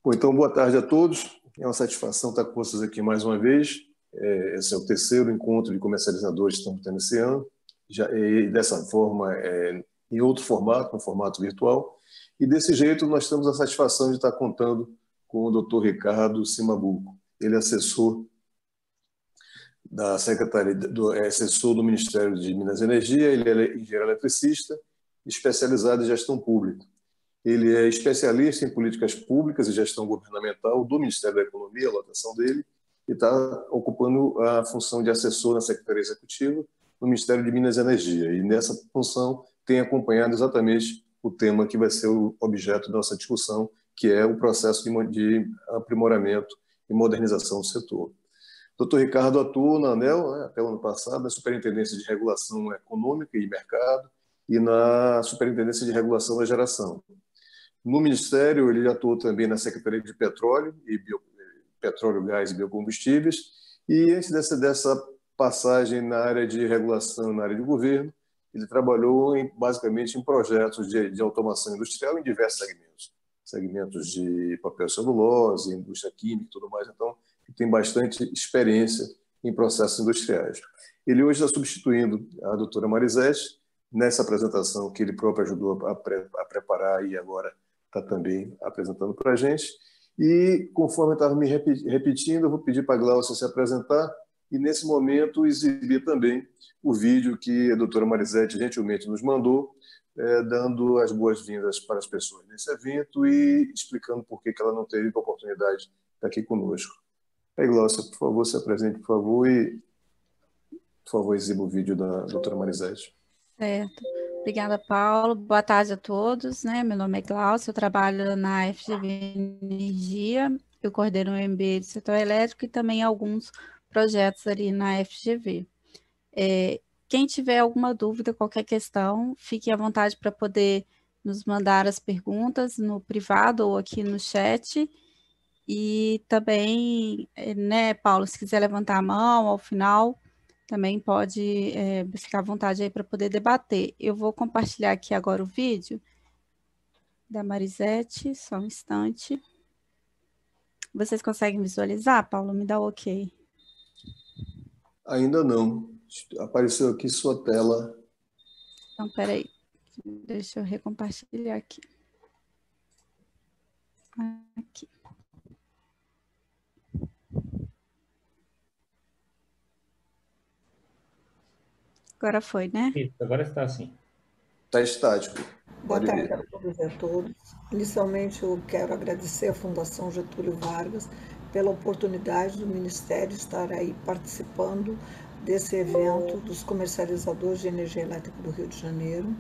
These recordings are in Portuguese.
Bom, então, boa tarde a todos. É uma satisfação estar com vocês aqui mais uma vez. Esse é o terceiro encontro de comercializadores que estamos tendo esse ano. E dessa forma, em outro formato, um formato virtual. E desse jeito, nós temos a satisfação de estar contando com o Dr. Ricardo Cimabuco. Ele é assessor da Secretaria, assessor do Ministério de Minas e Energia, ele é engenheiro eletricista, especializado em gestão pública. Ele é especialista em políticas públicas e gestão governamental do Ministério da Economia, a lotação dele, e está ocupando a função de assessor na Secretaria Executiva no Ministério de Minas e Energia. E nessa função tem acompanhado exatamente o tema que vai ser o objeto da nossa discussão, que é o processo de aprimoramento e modernização do setor. O Dr. Ricardo atua na ANEEL, até o ano passado, na Superintendência de Regulação Econômica e Mercado e na Superintendência de Regulação da Geração. No Ministério, ele atuou também na Secretaria de Petróleo, Petróleo, Gás e Biocombustíveis, e antes dessa passagem na área de regulação, na área de governo, ele trabalhou basicamente em projetos de automação industrial em diversos segmentos. Segmentos de papel e celulose, indústria química e tudo mais. Então, ele tem bastante experiência em processos industriais. Ele hoje está substituindo a doutora Marisete nessa apresentação que ele próprio ajudou a preparar e agora está também apresentando para a gente. E, conforme eu estava me repetindo, eu vou pedir para a Glaucia se apresentar e, nesse momento, exibir também o vídeo que a doutora Marisete gentilmente nos mandou, dando as boas-vindas para as pessoas nesse evento e explicando por que ela não teve a oportunidade de estar aqui conosco. Aí, Glaucia, por favor, se apresente, por favor, e, por favor, exiba o vídeo da doutora Marisete. Certo. Obrigada, Paulo. Boa tarde a todos, né? Meu nome é Glaucia, eu trabalho na FGV Energia, eu coordeno o MBA do setor elétrico e também alguns projetos ali na FGV. Quem tiver alguma dúvida, qualquer questão, fique à vontade para poder nos mandar as perguntas no privado ou aqui no chat. E também, né, Paulo, se quiser levantar a mão ao final, também pode ficar à vontade aí para poder debater. Eu vou compartilhar aqui agora o vídeo da Marisete, só um instante. Vocês conseguem visualizar, Paulo? Me dá o ok. Ainda não. Apareceu aqui sua tela. Então, peraí. Deixa eu recompartilhar aqui. Aqui. Agora foi, né? Isso, agora está assim. Está estático. Boa tarde a todos e a todos. Inicialmente, eu quero agradecer à Fundação Getúlio Vargas pela oportunidade do Ministério estar aí participando desse evento dos comercializadores de energia elétrica do Rio de Janeiro.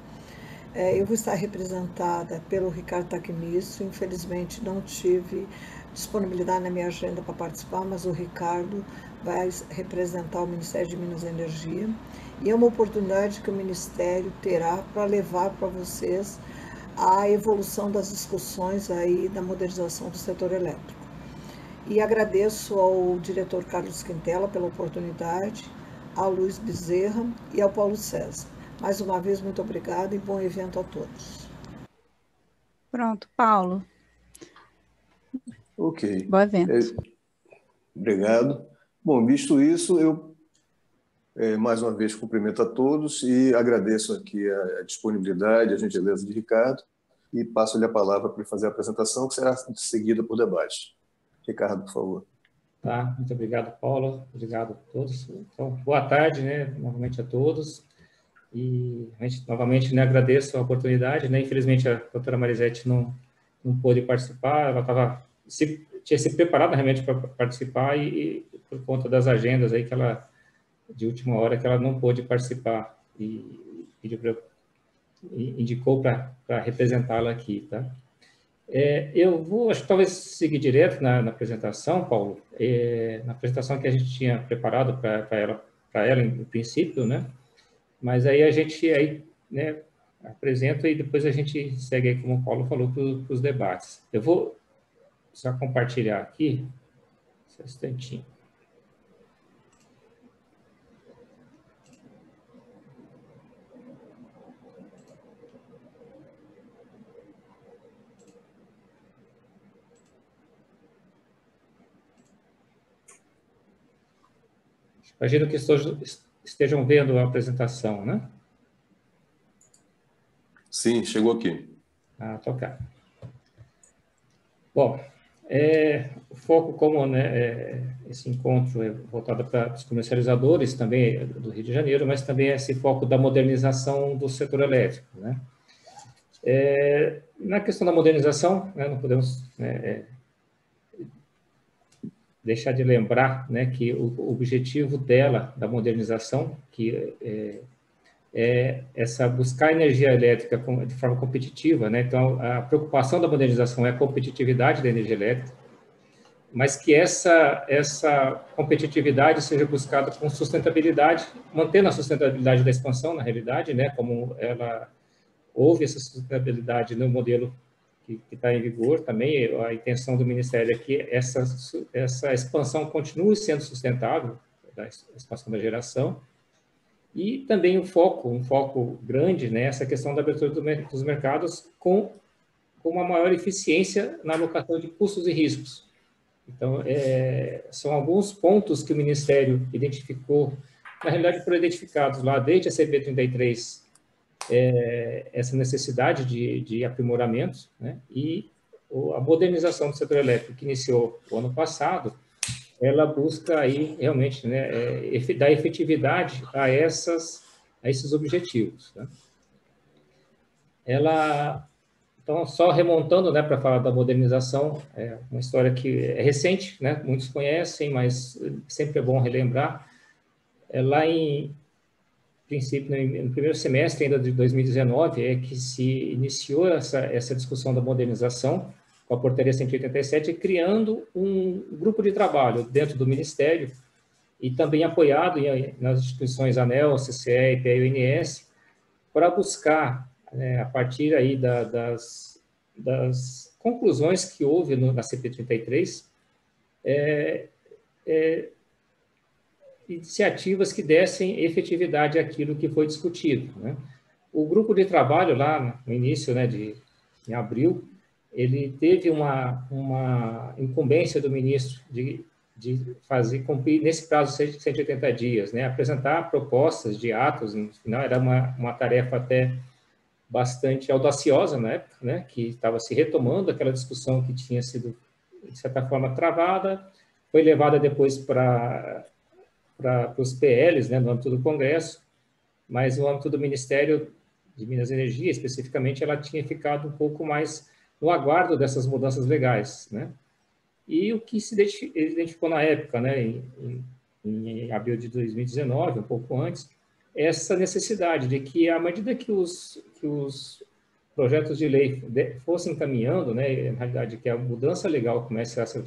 Eu vou estar representada pelo Ricardo Tacnisso. Infelizmente, não tive disponibilidade na minha agenda para participar, mas o Ricardo vai representar o Ministério de Minas e Energia. E é uma oportunidade que o Ministério terá para levar para vocês a evolução das discussões aí da modernização do setor elétrico. E agradeço ao diretor Carlos Quintela pela oportunidade, ao Luiz Bezerra e ao Paulo César. Mais uma vez, muito obrigada e bom evento a todos. Pronto, Paulo. Ok. Bom evento. Obrigado. Bom, visto isso, eu mais uma vez cumprimento a todos e agradeço aqui a disponibilidade, a gentileza de Ricardo e passo-lhe a palavra para ele fazer a apresentação, que será seguida por debate. Ricardo, por favor. Tá, muito obrigado, Paulo. Obrigado a todos. Então, boa tarde, né, novamente a todos. E, novamente, né, agradeço a oportunidade, né? Infelizmente, a doutora Marisete não pôde participar, ela tinha se preparado realmente para participar e por conta das agendas aí que ela, de última hora, que ela não pôde participar e indicou para representá-la aqui, tá? Eu vou, acho que talvez seguir direto na apresentação, Paulo, na apresentação que a gente tinha preparado para ela em princípio, né? Mas aí a gente né, apresenta e depois a gente segue aí, como o Paulo falou, para os debates. Eu vou só compartilhar aqui, só um instantinho. Imagino que estejam vendo a apresentação, né? Sim, chegou aqui. Ah, tocar. Bom, o foco, como, né, esse encontro é voltado para os comercializadores também do Rio de Janeiro, mas também esse foco da modernização do setor elétrico, né? Na questão da modernização, né, não podemos, né, deixar de lembrar, né, que o objetivo dela, da modernização, que essa buscar energia elétrica de forma competitiva, né? Então, a preocupação da modernização é a competitividade da energia elétrica, mas que essa competitividade seja buscada com sustentabilidade, mantendo a sustentabilidade da expansão, na realidade, né? Como houve essa sustentabilidade no modelo que está em vigor também, a intenção do Ministério é que essa expansão continue sendo sustentável, da expansão da geração, e também um foco grande nessa questão da abertura dos mercados com uma maior eficiência na alocação de custos e riscos. Então, são alguns pontos que o Ministério identificou, na realidade foram identificados lá desde a CP 33, essa necessidade de aprimoramentos, né? E a modernização do setor elétrico, que iniciou o ano passado, ela busca aí realmente, né, dar efetividade a esses objetivos, né? Então, só remontando, né, para falar da modernização, é uma história que é recente, né, muitos conhecem, mas sempre é bom relembrar. Lá em princípio, no primeiro semestre ainda de 2019, é que se iniciou essa discussão da modernização com a Portaria 187, criando um grupo de trabalho dentro do Ministério e também apoiado nas instituições ANEEL, CCE, IPE e ONS, para buscar, né, a partir aí das conclusões que houve na CP 33, iniciativas que dessem efetividade àquilo que foi discutido, né? O grupo de trabalho lá no início, né, em abril, ele teve uma incumbência do ministro de fazer cumprir nesse prazo de 180 dias, né, apresentar propostas de atos. No final era uma tarefa até bastante audaciosa na época, né, que estava se retomando aquela discussão que tinha sido, de certa forma, travada, foi levada depois para os PLs, né, no âmbito do Congresso, mas no âmbito do Ministério de Minas e Energia, especificamente, ela tinha ficado um pouco mais no aguardo dessas mudanças legais, né? E o que se identificou na época, né, em abril de 2019, um pouco antes, essa necessidade de que, à medida que os projetos de lei fossem caminhando, né, na realidade, que a mudança legal começasse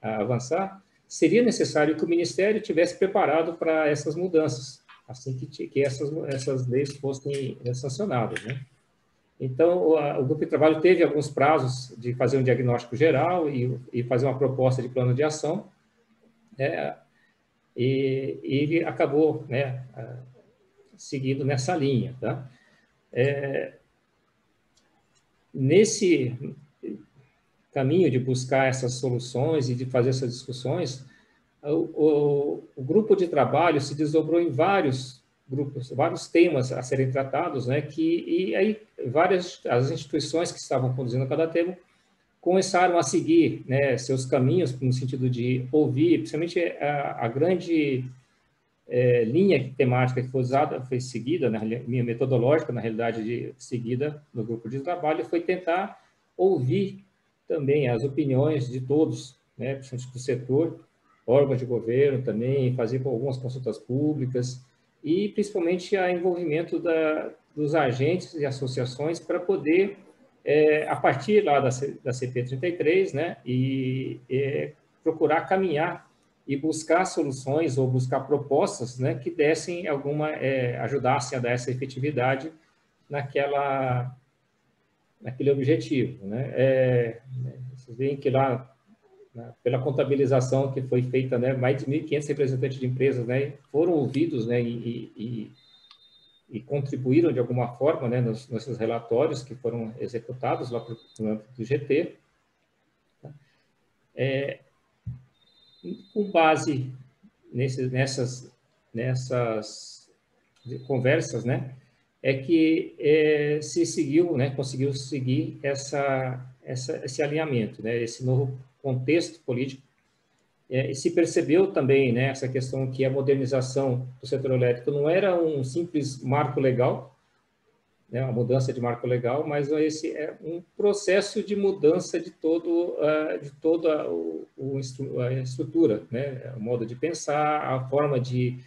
a avançar, seria necessário que o Ministério tivesse preparado para essas mudanças, assim que essas leis fossem sancionadas, né? Então, o grupo de trabalho teve alguns prazos de fazer um diagnóstico geral e fazer uma proposta de plano de ação, e ele acabou, né, seguindo nessa linha, tá? Nesse caminho de buscar essas soluções e de fazer essas discussões, o grupo de trabalho se desdobrou em vários grupos, vários temas a serem tratados, né? E aí as instituições que estavam conduzindo cada tema começaram a seguir, né, seus caminhos no sentido de ouvir, principalmente a grande linha temática que foi usada, foi seguida, na linha metodológica, na realidade, seguida no grupo de trabalho, foi tentar ouvir também as opiniões de todos, né, principalmente do setor, órgãos de governo também, fazer algumas consultas públicas e, principalmente, o envolvimento dos agentes e associações para poder, a partir lá da CP 33, né, procurar caminhar e buscar soluções ou buscar propostas, né, que dessem ajudassem a dar essa efetividade naquele objetivo, né? Vocês veem que lá, né, pela contabilização que foi feita, né, mais de 1.500 representantes de empresas, né, foram ouvidos, né, e contribuíram de alguma forma, né, nesses relatórios que foram executados lá no âmbito do GT. Com base nessas conversas, né, é que se seguiu, né, conseguiu seguir esse alinhamento, né, esse novo contexto político. E se percebeu também, né, essa questão que a modernização do setor elétrico não era um simples marco legal, né, uma mudança de marco legal, mas esse é um processo de mudança de toda a estrutura, né, o modo de pensar, a forma de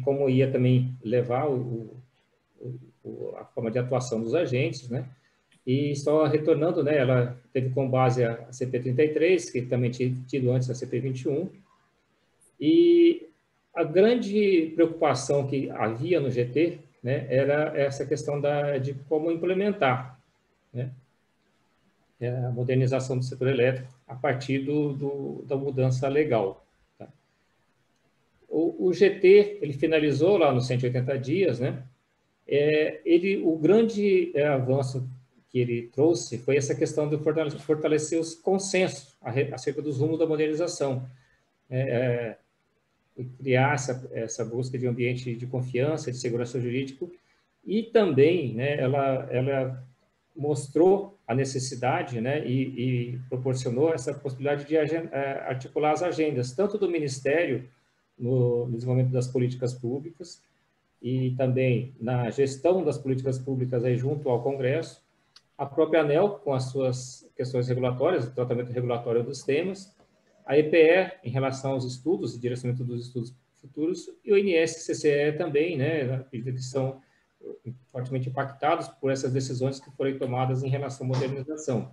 como ia também levar a forma de atuação dos agentes, né? E só retornando, né, ela teve como base a CP33, que também tinha tido antes a CP21, e a grande preocupação que havia no GT, né, era essa questão de como implementar, né, a modernização do setor elétrico a partir da mudança legal. Tá? O GT, ele finalizou lá nos 180 dias, né? O grande avanço que ele trouxe foi essa questão de fortalecer os consensos acerca dos rumos da modernização, e criar essa busca de um ambiente de confiança, de segurança jurídica, e também, né, ela mostrou a necessidade, né, e proporcionou essa possibilidade de articular as agendas, tanto do Ministério no desenvolvimento das políticas públicas, e também na gestão das políticas públicas aí junto ao Congresso, a própria ANEEL com as suas questões regulatórias, o tratamento regulatório dos temas, a EPE em relação aos estudos e direcionamento dos estudos futuros, e o INSS-CCE também, né, que são fortemente impactados por essas decisões que foram tomadas em relação à modernização.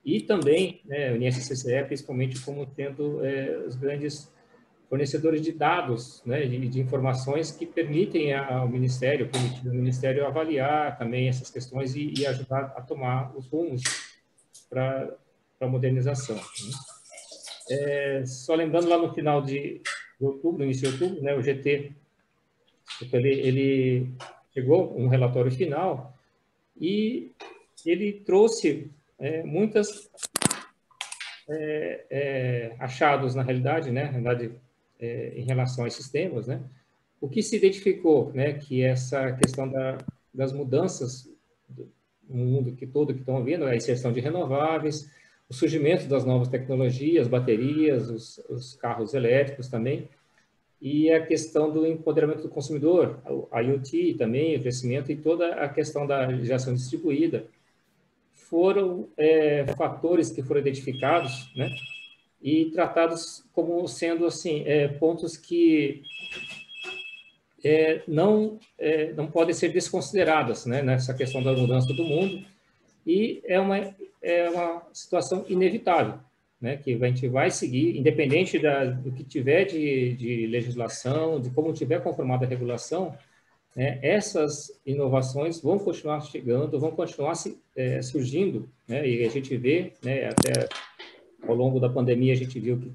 E também, né, o INSS-CCE, principalmente como tendo os grandes fornecedores de dados, né, de informações que permitem ao Ministério, avaliar também essas questões e ajudar a tomar os rumos para a modernização. Né? Só lembrando, lá no final de outubro, no início de outubro, né, o GT ele chegou um relatório final e ele trouxe muitas achados, na realidade, né, em relação a esses temas, né? O que se identificou, né, que essa questão das mudanças no mundo que estão havendo, a inserção de renováveis, o surgimento das novas tecnologias, baterias, os carros elétricos também, e a questão do empoderamento do consumidor, a IoT também, o crescimento e toda a questão da geração distribuída, foram fatores que foram identificados, né, e tratados como sendo assim pontos que não podem ser desconsiderados, né, nessa questão da mudança do mundo, e é uma situação inevitável, né, que a gente vai seguir, independente do que tiver de legislação, de como tiver conformada a regulação, né, essas inovações vão continuar chegando, vão continuar surgindo, né, e a gente vê, né, até ao longo da pandemia, a gente viu que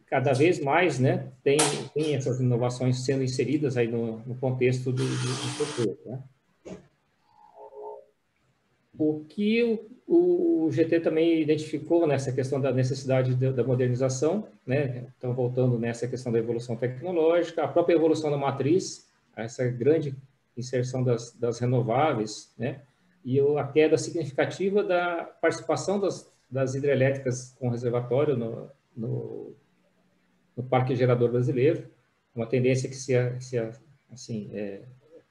cada vez mais, né, tem essas inovações sendo inseridas aí no contexto do setor, né? O que o GT também identificou nessa questão da necessidade da modernização, né? Então, voltando nessa questão da evolução tecnológica, a própria evolução da matriz, essa grande inserção das renováveis, né? E a queda significativa da participação das hidrelétricas com reservatório no parque gerador brasileiro, uma tendência que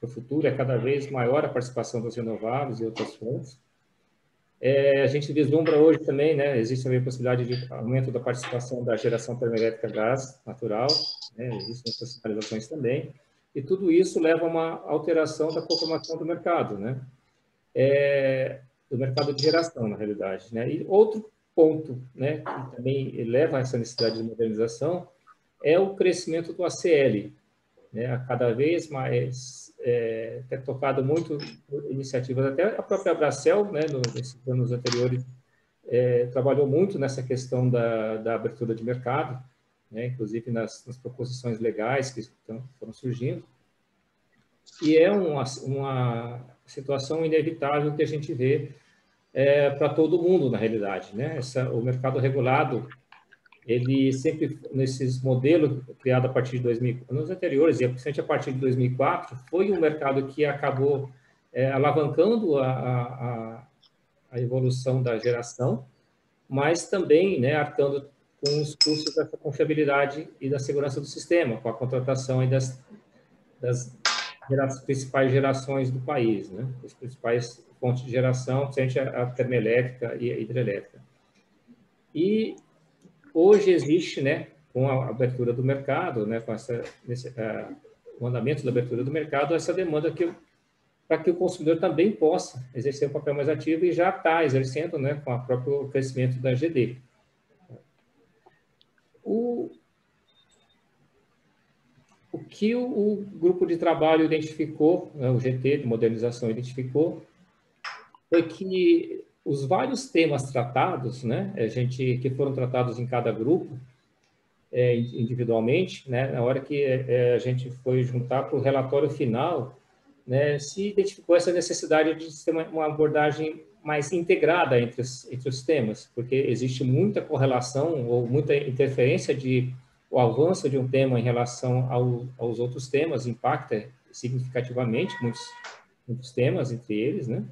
para o futuro é cada vez maior a participação das renováveis e outras fontes. A gente vislumbra hoje também, né, existe também a possibilidade de aumento da participação da geração termoelétrica a gás natural, né, existem outras sinalizações também, e tudo isso leva a uma alteração da conformação do mercado, né, do mercado de geração, na realidade. Né? E outro ponto, né, que também leva a essa necessidade de modernização é o crescimento do ACL, né, cada vez mais tem tocado muito iniciativas, até a própria Abracel, né, nesses anos anteriores, trabalhou muito nessa questão da abertura de mercado, né, inclusive nas proposições legais que foram surgindo, e é uma situação inevitável que a gente vê para todo mundo, na realidade. Né? O mercado regulado, ele sempre, nesses modelos criados a partir de 2000, anos anteriores, e principalmente a partir de 2004, foi um mercado que acabou alavancando a evolução da geração, mas também, né, arcando com os custos dessa confiabilidade e da segurança do sistema, com a contratação aí das principais gerações do país, né, as principais fontes de geração, principalmente a termoelétrica e a hidrelétrica. E hoje existe, né, com a abertura do mercado, né, com o andamento da abertura do mercado, essa demanda para que o consumidor também possa exercer um papel mais ativo, e já está exercendo, né, com o próprio crescimento da GD. O que o grupo de trabalho identificou, né, o GT de modernização identificou, foi que os vários temas tratados, né, que foram tratados em cada grupo, individualmente, né, na hora que a gente foi juntar para o relatório final, né, se identificou essa necessidade de ter uma abordagem mais integrada entre os temas, porque existe muita correlação ou muita interferência o avanço de um tema em relação aos outros temas, impacta significativamente muitos temas entre eles, né?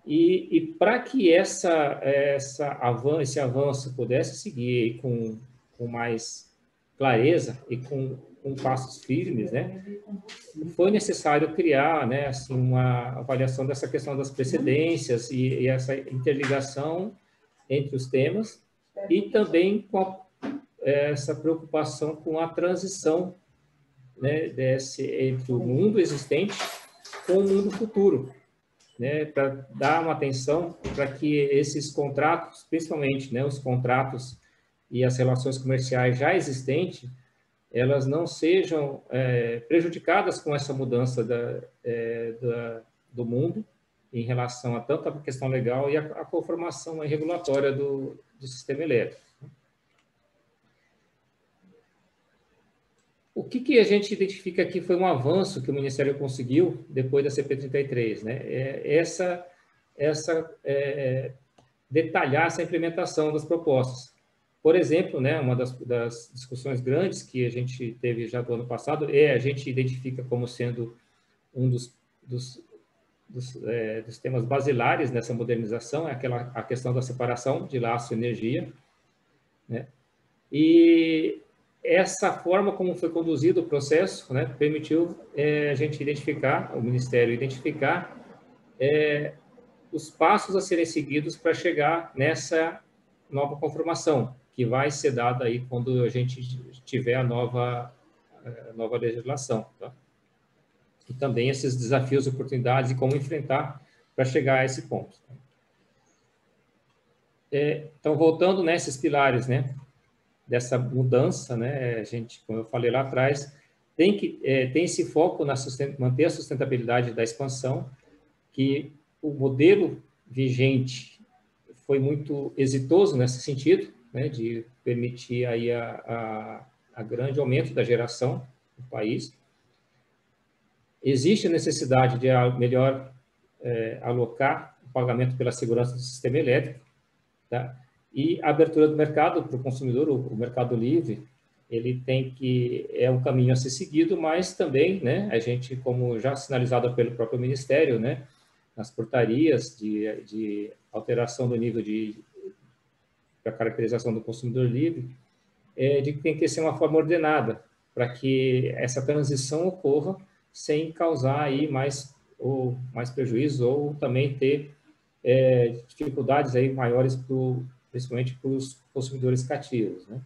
E para que esse avanço pudesse seguir com mais clareza e com passos firmes, né, foi necessário criar, né, assim, uma avaliação dessa questão das precedências e essa interligação entre os temas, e também com essa preocupação com a transição, né, entre o mundo existente com o mundo futuro, né, para dar uma atenção para que esses contratos, principalmente, né, os contratos e as relações comerciais já existentes, elas não sejam prejudicadas com essa mudança do mundo em relação a tanto a questão legal e a conformação regulatória do sistema elétrico. O que a gente identifica aqui foi um avanço que o Ministério conseguiu depois da CP33, né? Detalhar essa implementação das propostas. Por exemplo, né, uma das discussões grandes que a gente teve já do ano passado a gente identifica como sendo um dos temas basilares nessa modernização, a questão da separação de laço e energia, né? E essa forma como foi conduzido o processo, né, permitiu a gente identificar, o Ministério identificar os passos a serem seguidos para chegar nessa nova conformação, que vai ser dada aí quando a gente tiver a nova legislação, tá? E também esses desafios, oportunidades e como enfrentar para chegar a esse ponto. Então, voltando nesses pilares, né, dessa mudança, né, a gente, como eu falei lá atrás, tem esse foco na manter a sustentabilidade da expansão, que o modelo vigente foi muito exitoso nesse sentido, né, de permitir aí a grande aumento da geração no país. Existe a necessidade de melhor alocar o pagamento pela segurança do sistema elétrico, tá? E a abertura do mercado para o consumidor, o mercado livre, ele é um caminho a ser seguido, mas também, né, a gente, como já sinalizado pelo próprio Ministério, né, nas portarias de alteração do nível da caracterização do consumidor livre, de que tem que ser uma forma ordenada, para que essa transição ocorra sem causar aí mais prejuízo ou também ter dificuldades aí maiores principalmente para os consumidores cativos, né?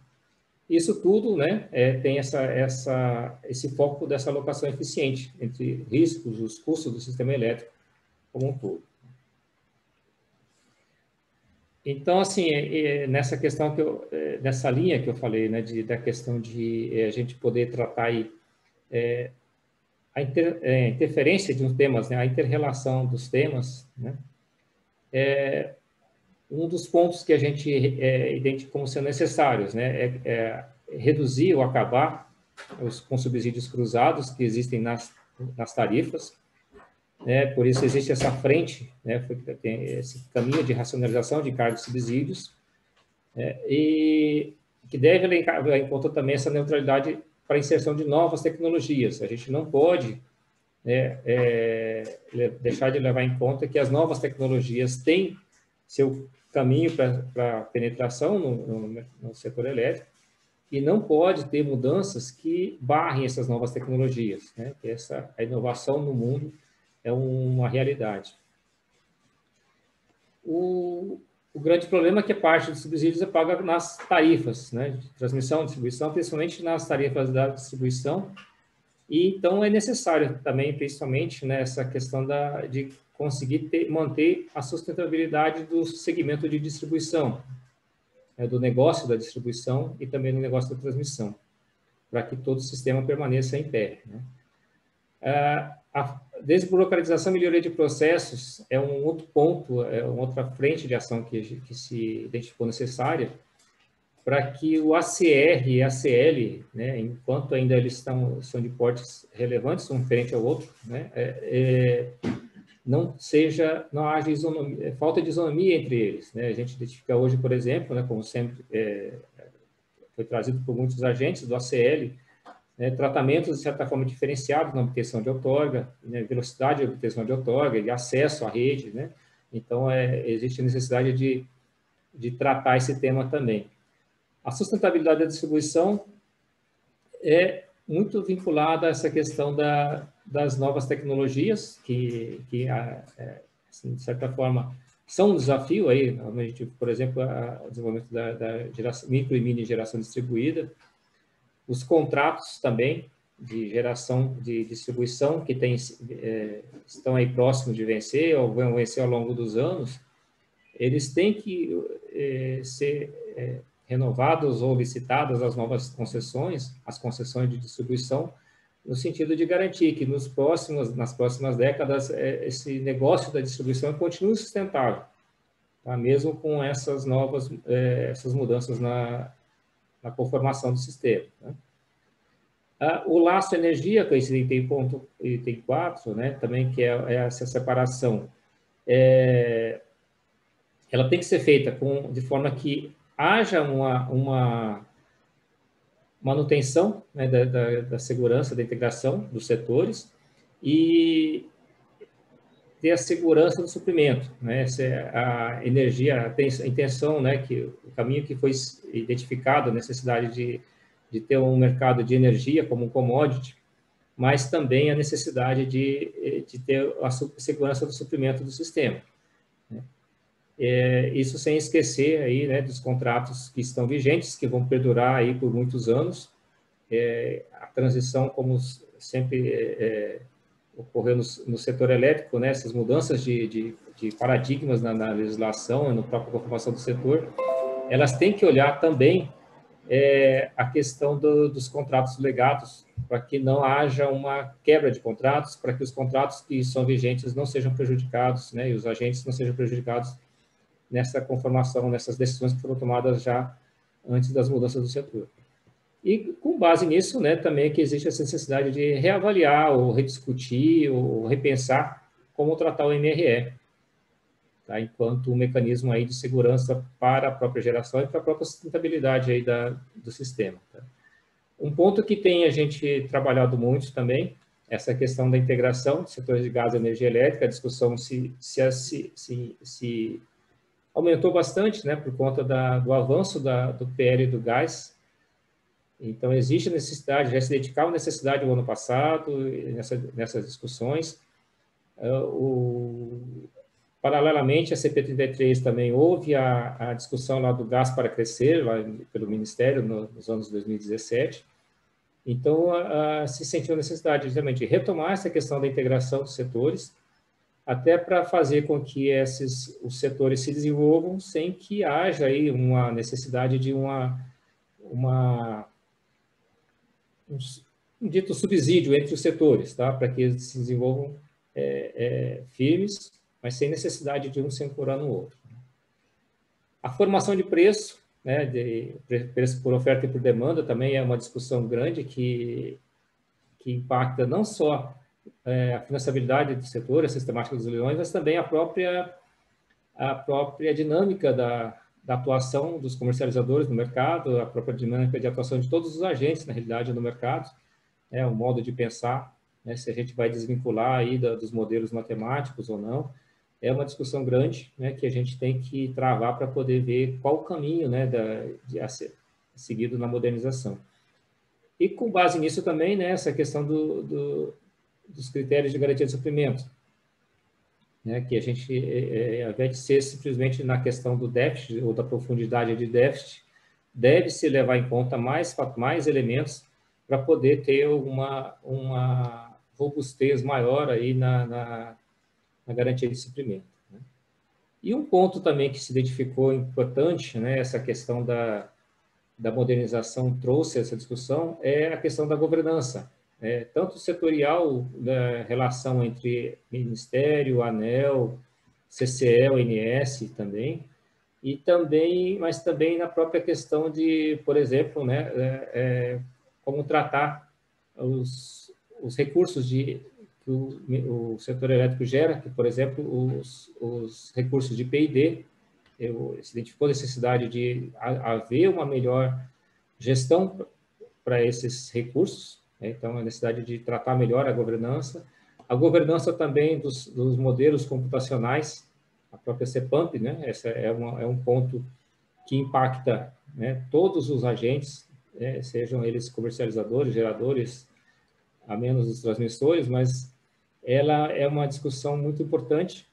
Isso tudo, né, tem esse foco dessa alocação eficiente entre riscos, os custos do sistema elétrico como um todo. Então, assim, nessa questão nessa linha que eu falei, né, da questão de a gente poder tratar aí a interferência de uns temas, né, a inter-relação dos temas, né, um dos pontos que a gente identifica como sendo necessários, né, reduzir ou acabar com subsídios cruzados que existem nas tarifas, né, por isso existe essa frente, né, tem esse caminho de racionalização de cargos e subsídios, né, e que deve levar em conta também essa neutralidade para a inserção de novas tecnologias. A gente não pode, né, deixar de levar em conta que as novas tecnologias têm seu caminho para penetração no setor elétrico e não pode ter mudanças que barrem essas novas tecnologias, né? Que a inovação no mundo é uma realidade. O grande problema é que parte dos subsídios é paga nas tarifas, né, de transmissão e distribuição, principalmente nas tarifas da distribuição, e então é necessário também, principalmente, nessa questão de conseguir manter a sustentabilidade do segmento de distribuição, do negócio da distribuição e também do negócio da transmissão, para que todo o sistema permaneça em pé, né? A desburocratização e melhoria de processos é um outro ponto, é uma outra frente de ação que se identificou necessária para que o ACR e a ACL, né, enquanto ainda eles são de portes relevantes, um frente ao outro, né, não haja falta de isonomia entre eles, né? A gente identifica hoje, por exemplo, né, como sempre foi trazido por muitos agentes do ACL, né, tratamentos, de certa forma, diferenciados na obtenção de outorga, né, velocidade de obtenção de outorga e acesso à rede, né? Então, existe a necessidade de tratar esse tema também. A sustentabilidade da distribuição é muito vinculada a essa questão das novas tecnologias, que assim, de certa forma, são um desafio aí, por exemplo, o desenvolvimento da micro e mini geração distribuída, os contratos também de geração de distribuição que estão aí próximos de vencer ou vão vencer ao longo dos anos, eles têm que ser renovados ou licitadas as novas concessões, as concessões de distribuição, no sentido de garantir que nas próximas décadas esse negócio da distribuição continue sustentável, tá? Mesmo com essas mudanças na conformação do sistema, né? O laço energia, que é esse item 4, né, também, que é essa separação, ela tem que ser feita de forma que haja uma manutenção, né, da segurança, da integração dos setores e ter a segurança do suprimento, né? A energia, a intenção, né, que o caminho que foi identificado, a necessidade de ter um mercado de energia como um commodity, mas também a necessidade de ter a segurança do suprimento do sistema, né? Isso sem esquecer aí, né, dos contratos que estão vigentes, que vão perdurar aí por muitos anos. A transição, como sempre ocorreu no setor elétrico, né, essas mudanças de paradigmas na legislação e na própria conformação do setor, elas têm que olhar também a questão dos contratos legados, para que não haja uma quebra de contratos, para que os contratos que são vigentes não sejam prejudicados, né, e os agentes não sejam prejudicados nessa conformação, nessas decisões que foram tomadas já antes das mudanças do setor. E, com base nisso, né, também que existe essa necessidade de reavaliar, ou rediscutir, ou repensar como tratar o MRE, tá? Enquanto um mecanismo aí de segurança para a própria geração e para a própria sustentabilidade aí do sistema, tá? Um ponto que tem a gente trabalhado muito também, essa questão da integração de setores de gás e energia elétrica, a discussão se aumentou bastante, né, por conta do avanço do PL do gás. Então, existe a necessidade, já se identificava a necessidade no ano passado, nessas discussões. Paralelamente, a CP33 também houve a discussão lá do gás para crescer, lá pelo Ministério, nos anos 2017. Então, se sentiu a necessidade, justamente, de retomar essa questão da integração dos setores, até para fazer com que os setores se desenvolvam sem que haja aí uma necessidade de um dito subsídio entre os setores, tá? Para que eles se desenvolvam firmes, mas sem necessidade de um se ancorar no outro. A formação de preço, né, de preço por oferta e por demanda, também é uma discussão grande que impacta não só a financiabilidade do setor, a sistemática dos leilões, mas também a própria dinâmica da atuação dos comercializadores no mercado, a própria dinâmica de atuação de todos os agentes, na realidade, no mercado, o modo de pensar, se a gente vai desvincular aí dos modelos matemáticos ou não. É uma discussão grande, que a gente tem que travar para poder ver qual o caminho a ser seguido na modernização. E com base nisso também, essa questão dos critérios de garantia de suprimento, que a gente, ao invés de ser simplesmente na questão do déficit ou da profundidade de déficit, deve-se levar em conta mais elementos para poder ter uma robustez maior aí na garantia de suprimento. E um ponto também que se identificou importante, essa questão da modernização trouxe essa discussão, é a questão da governança, tanto setorial, da relação entre Ministério, ANEEL, CCE, ONS também, mas também na própria questão de, por exemplo, como tratar os recursos que o setor elétrico gera, que, por exemplo, os recursos de P&D, se identificou a necessidade de haver uma melhor gestão para esses recursos, então a necessidade de tratar melhor a governança também dos modelos computacionais, a própria CEPAMP, essa é um ponto que impacta todos os agentes, sejam eles comercializadores, geradores, a menos os transmissores, mas ela é uma discussão muito importante,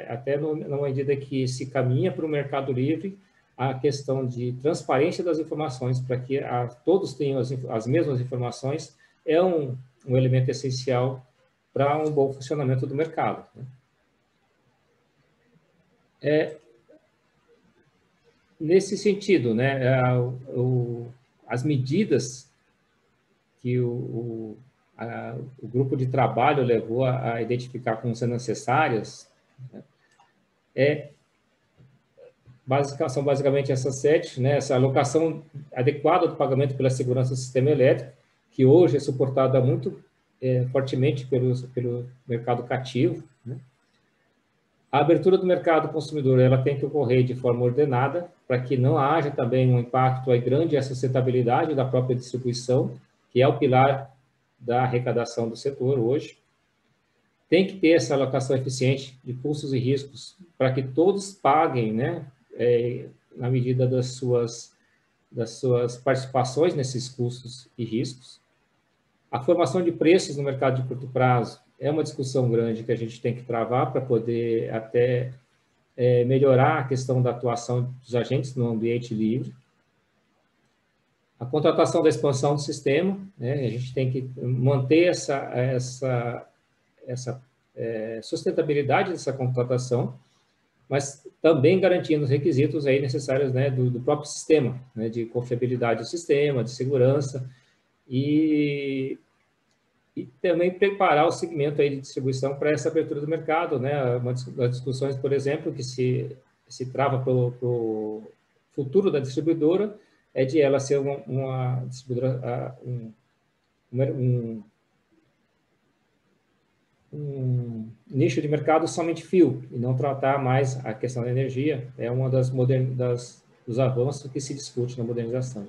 até na medida que se caminha para o mercado livre, a questão de transparência das informações, para que todos tenham as mesmas informações, é um elemento essencial para um bom funcionamento do mercado. Nesse sentido, as medidas que o grupo de trabalho levou a identificar como sendo necessárias são basicamente essas 7, essa alocação adequada do pagamento pela segurança do sistema elétrico, que hoje é suportada muito fortemente pelo mercado cativo. A abertura do mercado consumidor ela tem que ocorrer de forma ordenada, para que não haja também um impacto grande à sustentabilidade da própria distribuição, que é o pilar da arrecadação do setor hoje. Tem que ter essa alocação eficiente de custos e riscos para que todos paguem, na medida das suas participações nesses custos e riscos. A formação de preços no mercado de curto prazo é uma discussão grande que a gente tem que travar para poder até melhorar a questão da atuação dos agentes no ambiente livre. A contratação da expansão do sistema, a gente tem que manter essa sustentabilidade dessa contratação, mas também garantindo os requisitos aí necessários do próprio sistema, de confiabilidade do sistema, de segurança, e também preparar o segmento aí de distribuição para essa abertura do mercado. Uma das discussões, por exemplo, que se trava para o futuro da distribuidora é de ela ser uma distribuidora, um nicho de mercado somente fio, e não tratar mais a questão da energia, é uma dos avanços que se discute na modernização.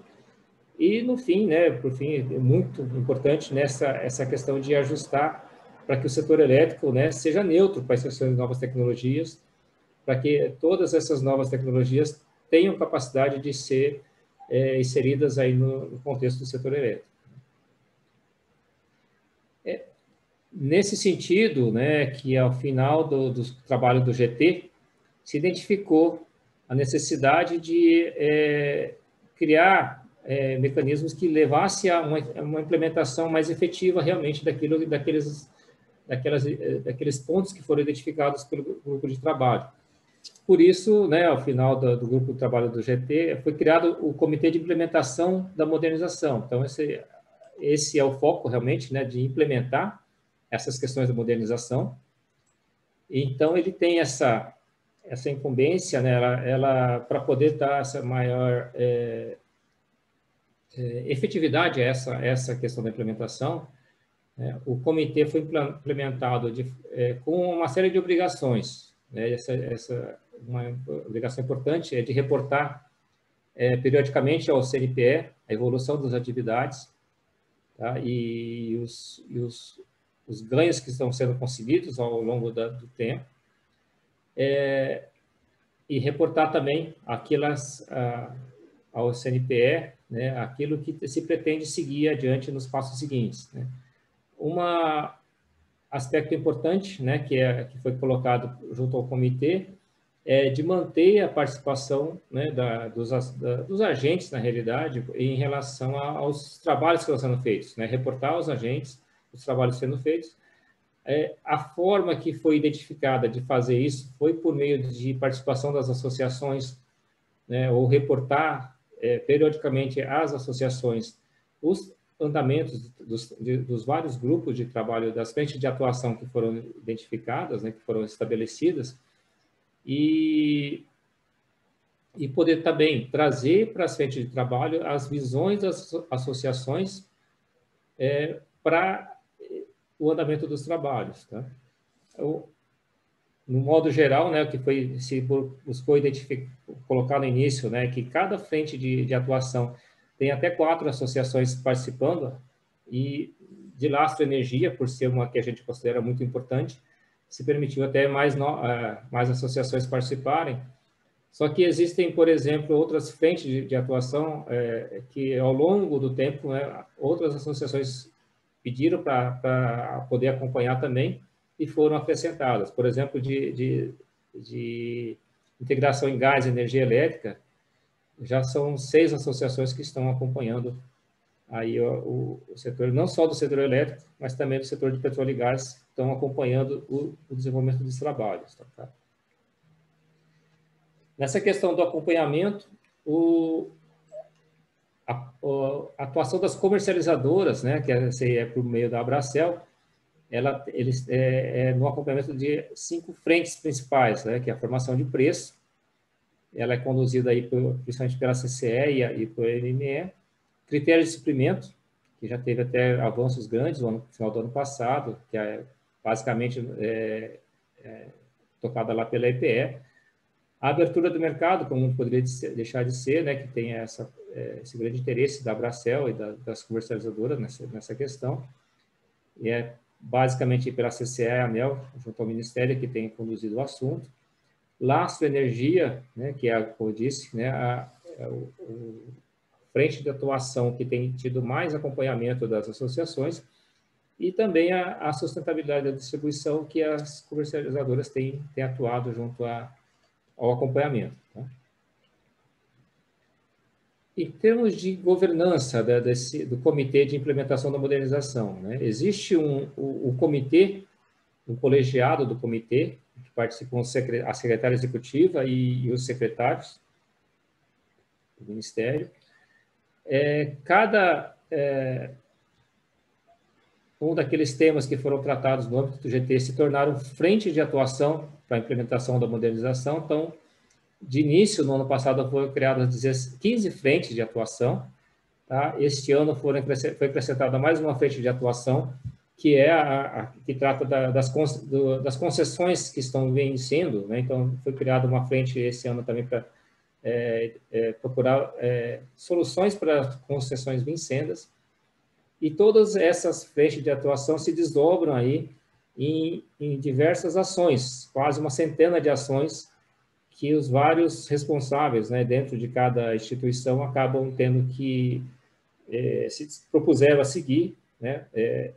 E, no fim, por fim, é muito importante essa questão de ajustar para que o setor elétrico seja neutro para essas novas tecnologias, para que todas essas novas tecnologias tenham capacidade de ser inseridas aí no contexto do setor elétrico. Nesse sentido, que ao final do trabalho do GT, se identificou a necessidade de criar mecanismos que levassem a uma implementação mais efetiva realmente daqueles pontos que foram identificados pelo grupo de trabalho. Por isso, ao final do grupo de trabalho do GT, foi criado o Comitê de Implementação da Modernização. Então, esse é o foco realmente, de implementar essas questões da modernização. Então, ele tem essa incumbência, ela para poder dar essa maior efetividade a essa questão da implementação, o comitê foi implementado com uma série de obrigações. obrigação importante é de reportar periodicamente ao CNPE a evolução das atividades, tá? E os ganhos que estão sendo conseguidos ao longo do tempo, e reportar também ao CNPE, né, aquilo que se pretende seguir adiante nos passos seguintes, né? Aspecto importante, né, que foi colocado junto ao comitê, é de manter a participação, né, dos agentes, na realidade, em relação aos trabalhos que estão sendo feitos, né, reportar aos agentes os trabalhos sendo feitos. A forma que foi identificada de fazer isso foi por meio de participação das associações, né, ou reportar periodicamente às associações os andamentos dos vários grupos de trabalho, das frentes de atuação que foram identificadas, né, que foram estabelecidas, e poder também trazer para as frentes de trabalho as visões das associações para o andamento dos trabalhos, tá? No modo geral, né, o que se buscou colocar no início, né, que cada frente de atuação tem até 4 associações participando, e de Lastro Energia, por ser uma que a gente considera muito importante, se permitiu até mais associações participarem. Só que existem, por exemplo, outras frentes de atuação que, ao longo do tempo, né, outras associações pediram para poder acompanhar também e foram acrescentadas. Por exemplo, de integração em gás e energia elétrica, já são 6 associações que estão acompanhando aí o setor, não só do setor elétrico, mas também do setor de petróleo e gás, estão acompanhando o desenvolvimento dos trabalhos. Tá? Nessa questão do acompanhamento, a atuação das comercializadoras, né, que é por meio da Abracel, eles no acompanhamento de 5 frentes principais, né, que é a formação de preço. Ela é conduzida aí principalmente pela CCE e pelo MME. Critério de suprimento, que já teve até avanços grandes no final do ano passado, que é basicamente tocada lá pela EPE. A abertura do mercado, como não poderia deixar de ser, né, que tem esse grande interesse da Abracel e das comercializadoras nessa questão. E é basicamente pela CCE e a ANEEL, junto ao Ministério, que tem conduzido o assunto. Lastro Energia, né, que é, como eu disse, né, frente de atuação que tem tido mais acompanhamento das associações, e também a sustentabilidade da distribuição, que as comercializadoras têm atuado junto ao acompanhamento. Tá? Em termos de governança do Comitê de Implementação da Modernização, né, existe o comitê, um colegiado do comitê, que participam a secretária executiva e os secretários do Ministério. Um daqueles temas que foram tratados no âmbito do GT se tornaram frente de atuação para a implementação da modernização. Então, de início, no ano passado, foram criadas 15 frentes de atuação. Tá? Este ano foi acrescentada mais uma frente de atuação, que é que trata das concessões que estão vencendo, né? Então, foi criada uma frente esse ano também para procurar soluções para concessões vincendas, e todas essas frentes de atuação se desdobram aí em diversas ações, quase uma centena de ações que os vários responsáveis, né, dentro de cada instituição acabam tendo que se propuseram a seguir, né,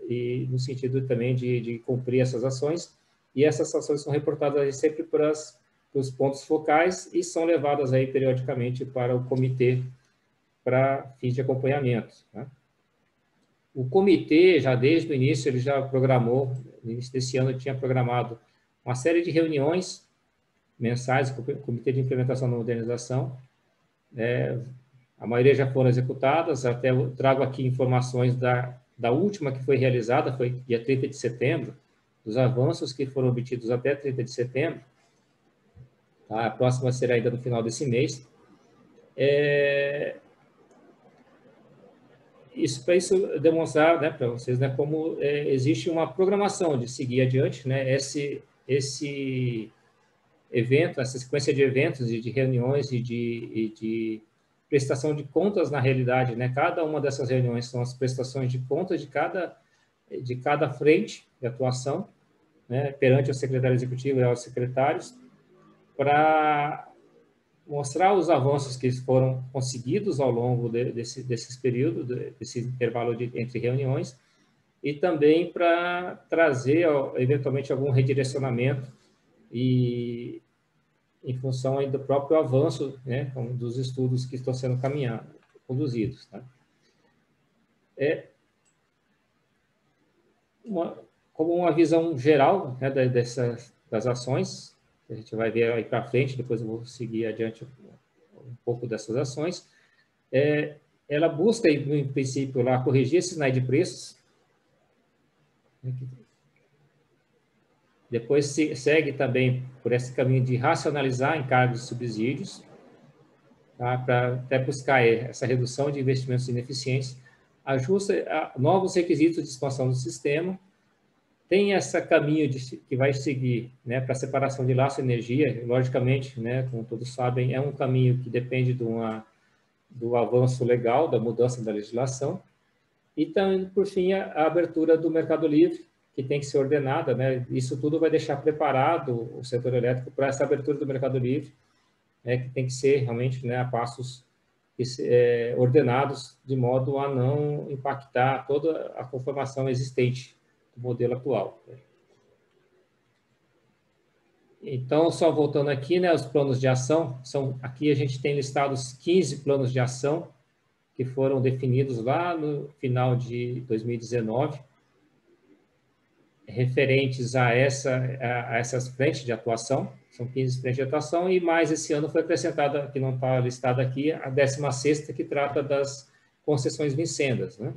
e no sentido também de cumprir essas ações, e essas ações são reportadas aí sempre para os pontos focais e são levadas aí periodicamente para o comitê para fins de acompanhamento. Né? O comitê, já desde o início, ele já programou, no início desse ano, tinha programado uma série de reuniões mensais com o Comitê de Implementação da Modernização. A maioria já foram executadas, até eu trago aqui informações da última que foi realizada, foi dia 30 de setembro, dos avanços que foram obtidos até 30 de setembro. Tá? A próxima será ainda no final desse mês. Para isso demonstrar, né, para vocês, né, como existe uma programação de seguir adiante, né, evento, essa sequência de eventos e de reuniões e de prestação de contas na realidade, né? Cada uma dessas reuniões são as prestações de contas de cada frente de atuação, né? Perante o secretário executivo e aos secretários, para mostrar os avanços que foram conseguidos ao longo desses períodos, desse intervalo entre reuniões, e também para trazer, eventualmente, algum redirecionamento e em função aí do próprio avanço, né, dos estudos que estão sendo conduzidos. Tá? Como uma visão geral, né, das ações, que a gente vai ver aí para frente, depois eu vou seguir adiante um pouco dessas ações, ela busca, em princípio, lá, corrigir esses inadimpreços, né, depois segue também por esse caminho de racionalizar encargos e subsídios, tá? Para até buscar essa redução de investimentos ineficientes, ajusta novos requisitos de expansão do sistema, tem esse caminho que vai seguir, né, para a separação de laço e energia, logicamente, né, como todos sabem, é um caminho que depende do avanço legal, da mudança da legislação, e também, por fim, a abertura do mercado livre, que tem que ser ordenada, né? Isso tudo vai deixar preparado o setor elétrico para essa abertura do mercado livre, né, que tem que ser realmente, né, a passos ordenados, de modo a não impactar toda a conformação existente do modelo atual. Então, só voltando aqui, né, os planos de ação, aqui a gente tem listados 15 planos de ação que foram definidos lá no final de 2019, referentes a essas frentes de atuação, são 15 frentes de atuação, e mais esse ano foi acrescentada, que não está listada aqui, a 16ª, que trata das concessões vincendas, né?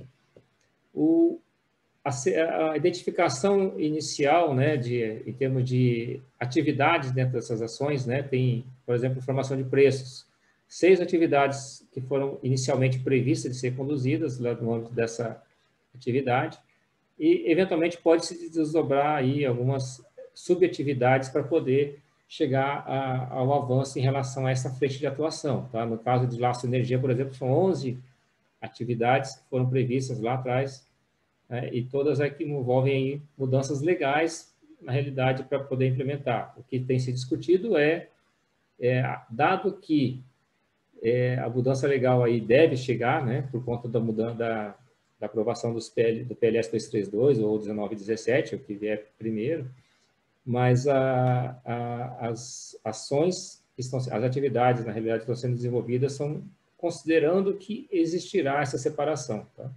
A identificação inicial, né, em termos de atividades dentro dessas ações, né, tem, por exemplo, formação de preços, 6 atividades que foram inicialmente previstas de ser conduzidas lá no âmbito dessa atividade, e, eventualmente, pode-se desdobrar aí algumas subatividades para poder chegar ao avanço em relação a essa frente de atuação. Tá? No caso de laço energia, por exemplo, são 11 atividades que foram previstas lá atrás, né? E todas aqui envolvem aí mudanças legais, na realidade, para poder implementar. O que tem se discutido dado que a mudança legal aí deve chegar, né, por conta da mudança da aprovação do PLS 232 ou 1917, o que vier primeiro, mas as ações, as atividades, na realidade, que estão sendo desenvolvidas são considerando que existirá essa separação. Tá?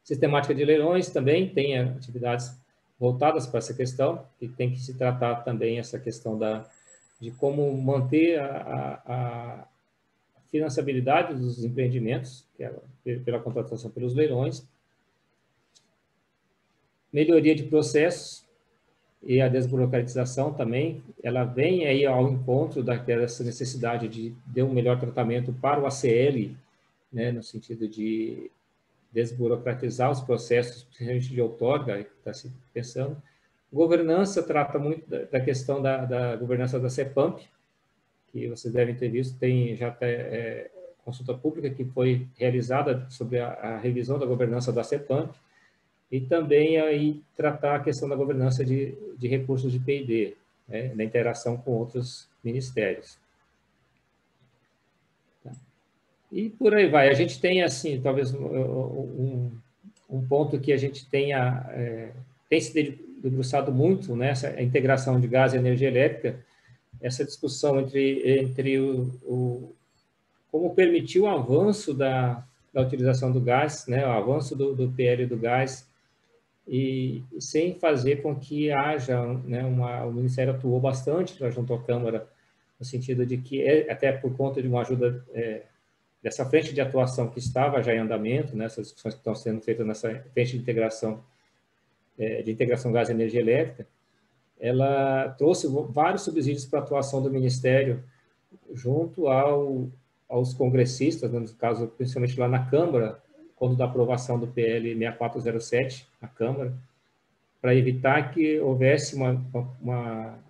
Sistemática de leilões também tem atividades voltadas para essa questão, que tem que se tratar também essa questão de como manter a financiabilidade dos empreendimentos, que é pela contratação pelos leilões, melhoria de processos e a desburocratização também, ela vem aí ao encontro dessa necessidade de um melhor tratamento para o ACL, né, no sentido de desburocratizar os processos, principalmente de outorga, que está se pensando. Governança trata muito da questão da governança da CEPAMP, que vocês devem ter visto, tem já até consulta pública que foi realizada sobre a revisão da governança da CEPAMP, e também aí tratar a questão da governança de recursos de P&D, né, na interação com outros ministérios. Tá. E por aí vai. A gente tem, assim, talvez um ponto que a gente tem se debruçado muito, né, essa integração de gás e energia elétrica, essa discussão entre como permitir o avanço da utilização do gás, né, o avanço do PL do gás, e sem fazer com que haja, né, o Ministério atuou bastante junto à Câmara, no sentido de que, até por conta de uma ajuda dessa frente de atuação que estava já em andamento, né, essas discussões que estão sendo feitas nessa frente de integração gás e energia elétrica, ela trouxe vários subsídios para a atuação do Ministério junto aos congressistas, no caso, principalmente lá na Câmara, quando da aprovação do PL 6407 na Câmara, para evitar que houvesse uma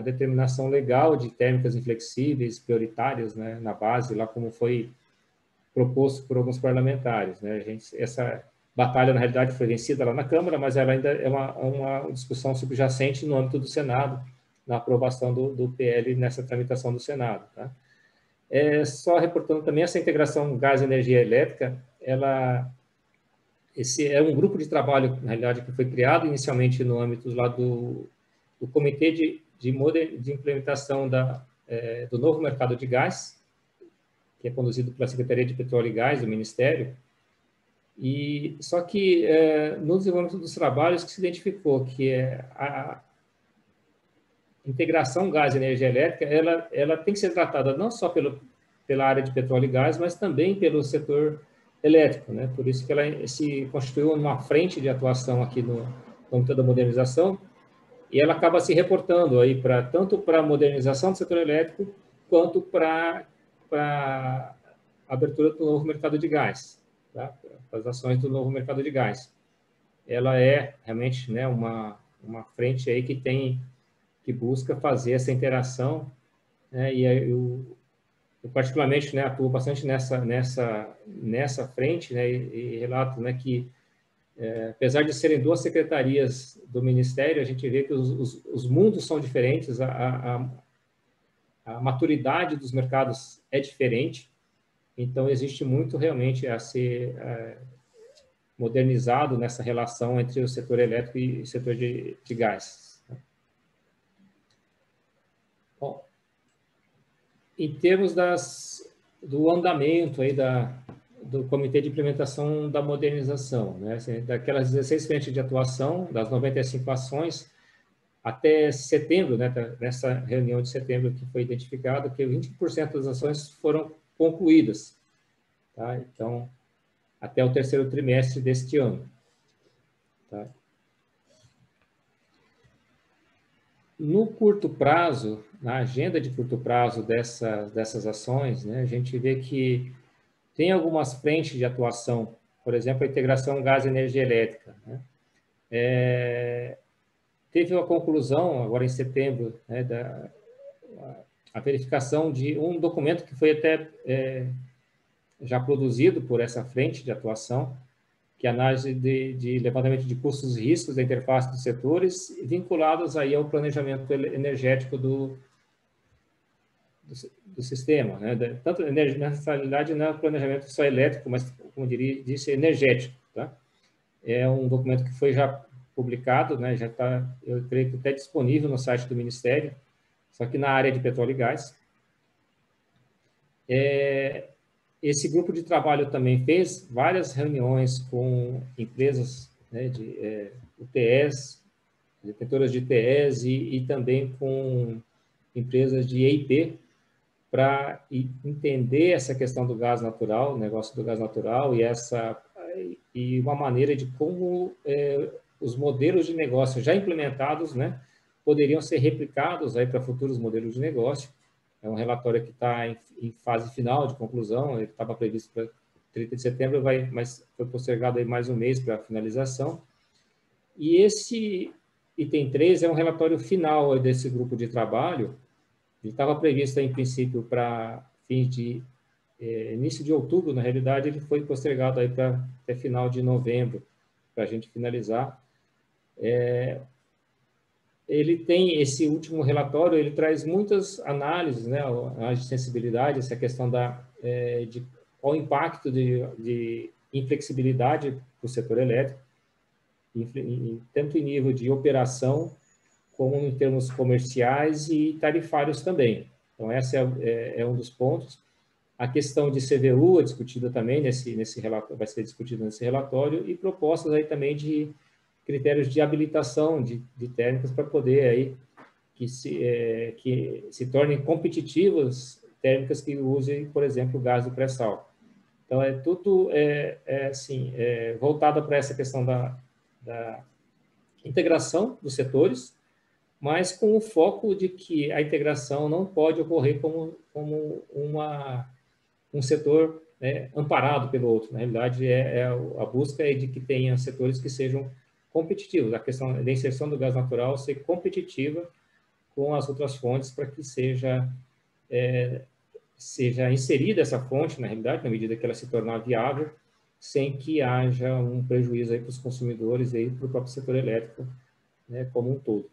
a determinação legal de térmicas inflexíveis prioritárias, né, na base, lá como foi proposto por alguns parlamentares, né? Essa batalha, na realidade, foi vencida lá na Câmara, mas ela ainda é uma discussão subjacente no âmbito do Senado, na aprovação do PL nessa tramitação do Senado. Tá? Só reportando também essa integração gás e energia elétrica, esse é um grupo de trabalho, na realidade, que foi criado inicialmente no âmbito lá do Comitê de Implementação do novo mercado de gás, que é conduzido pela Secretaria de Petróleo e Gás do Ministério. E só que no desenvolvimento dos trabalhos que se identificou que a integração gás e energia elétrica, ela tem que ser tratada não só pela área de petróleo e gás, mas também pelo setor elétrico, né? Por isso que ela se constituiu numa frente de atuação aqui no âmbito da modernização, e ela acaba se reportando aí tanto para a modernização do setor elétrico, quanto para a abertura do novo mercado de gás, tá? As ações do novo mercado de gás. Ela é realmente, né, uma frente aí que busca fazer essa interação, né, e eu particularmente, né, atuo bastante nessa frente, né, e relato, né, que apesar de serem duas secretarias do Ministério, a gente vê que os mundos são diferentes, a maturidade dos mercados é diferente, então existe muito realmente a ser modernizado nessa relação entre o setor elétrico e o setor de gás. Bom, em termos do andamento aí do Comitê de Implementação da Modernização, né? Assim, daquelas 16 frentes de atuação, das 95 ações, até setembro, né, nessa reunião de setembro que foi identificado que 20% das ações foram concluídas, tá? Então, até o terceiro trimestre deste ano. Tá? No curto prazo, na agenda de curto prazo dessas ações, né, a gente vê que tem algumas frentes de atuação, por exemplo, a integração gás e energia elétrica. Né? Teve uma conclusão, agora em setembro, né, a verificação de um documento que foi até já produzido por essa frente de atuação, que é a análise de levantamento de custos e riscos da interface dos setores, vinculados aí ao planejamento energético do sistema, né? Tanto nessa realidade não é planejamento só elétrico, mas, como disse, energético. Tá? É um documento que foi já publicado, né? Já está, eu creio que até disponível no site do Ministério, só que na área de petróleo e gás. Esse grupo de trabalho também fez várias reuniões com empresas, né, de UTS, detentoras de UTS e também com empresas de EIP, para entender essa questão do gás natural, o negócio do gás natural e uma maneira de como os modelos de negócio já implementados, né, poderiam ser replicados aí para futuros modelos de negócio. É um relatório que está em fase final de conclusão, ele estava previsto para 30 de setembro, mas foi postergado aí mais um mês para a finalização. E esse item 3 é um relatório final desse grupo de trabalho. Ele estava previsto, em princípio, para fins de início de outubro, na realidade, ele foi postergado aí para até final de novembro, para a gente finalizar. Ele tem esse último relatório, ele traz muitas análises, né, análise de sensibilidade, essa questão de qual o impacto de inflexibilidade para o setor elétrico, tanto em nível de operação, como em termos comerciais e tarifários também. Então, esse é um dos pontos. A questão de CVU é discutida também nesse relatório, vai ser discutida nesse relatório, e propostas aí também de critérios de habilitação de térmicas para poder aí que se tornem competitivas térmicas que usem, por exemplo, o gás do pré-sal. Então, tudo voltado para essa questão da integração dos setores, mas com o foco de que a integração não pode ocorrer como um setor, né, amparado pelo outro. Na realidade, a busca é de que tenha setores que sejam competitivos. A questão da inserção do gás natural ser competitiva com as outras fontes para que seja inserida essa fonte, na realidade, na medida que ela se tornar viável, sem que haja um prejuízo aí para os consumidores e para o próprio setor elétrico, né, como um todo.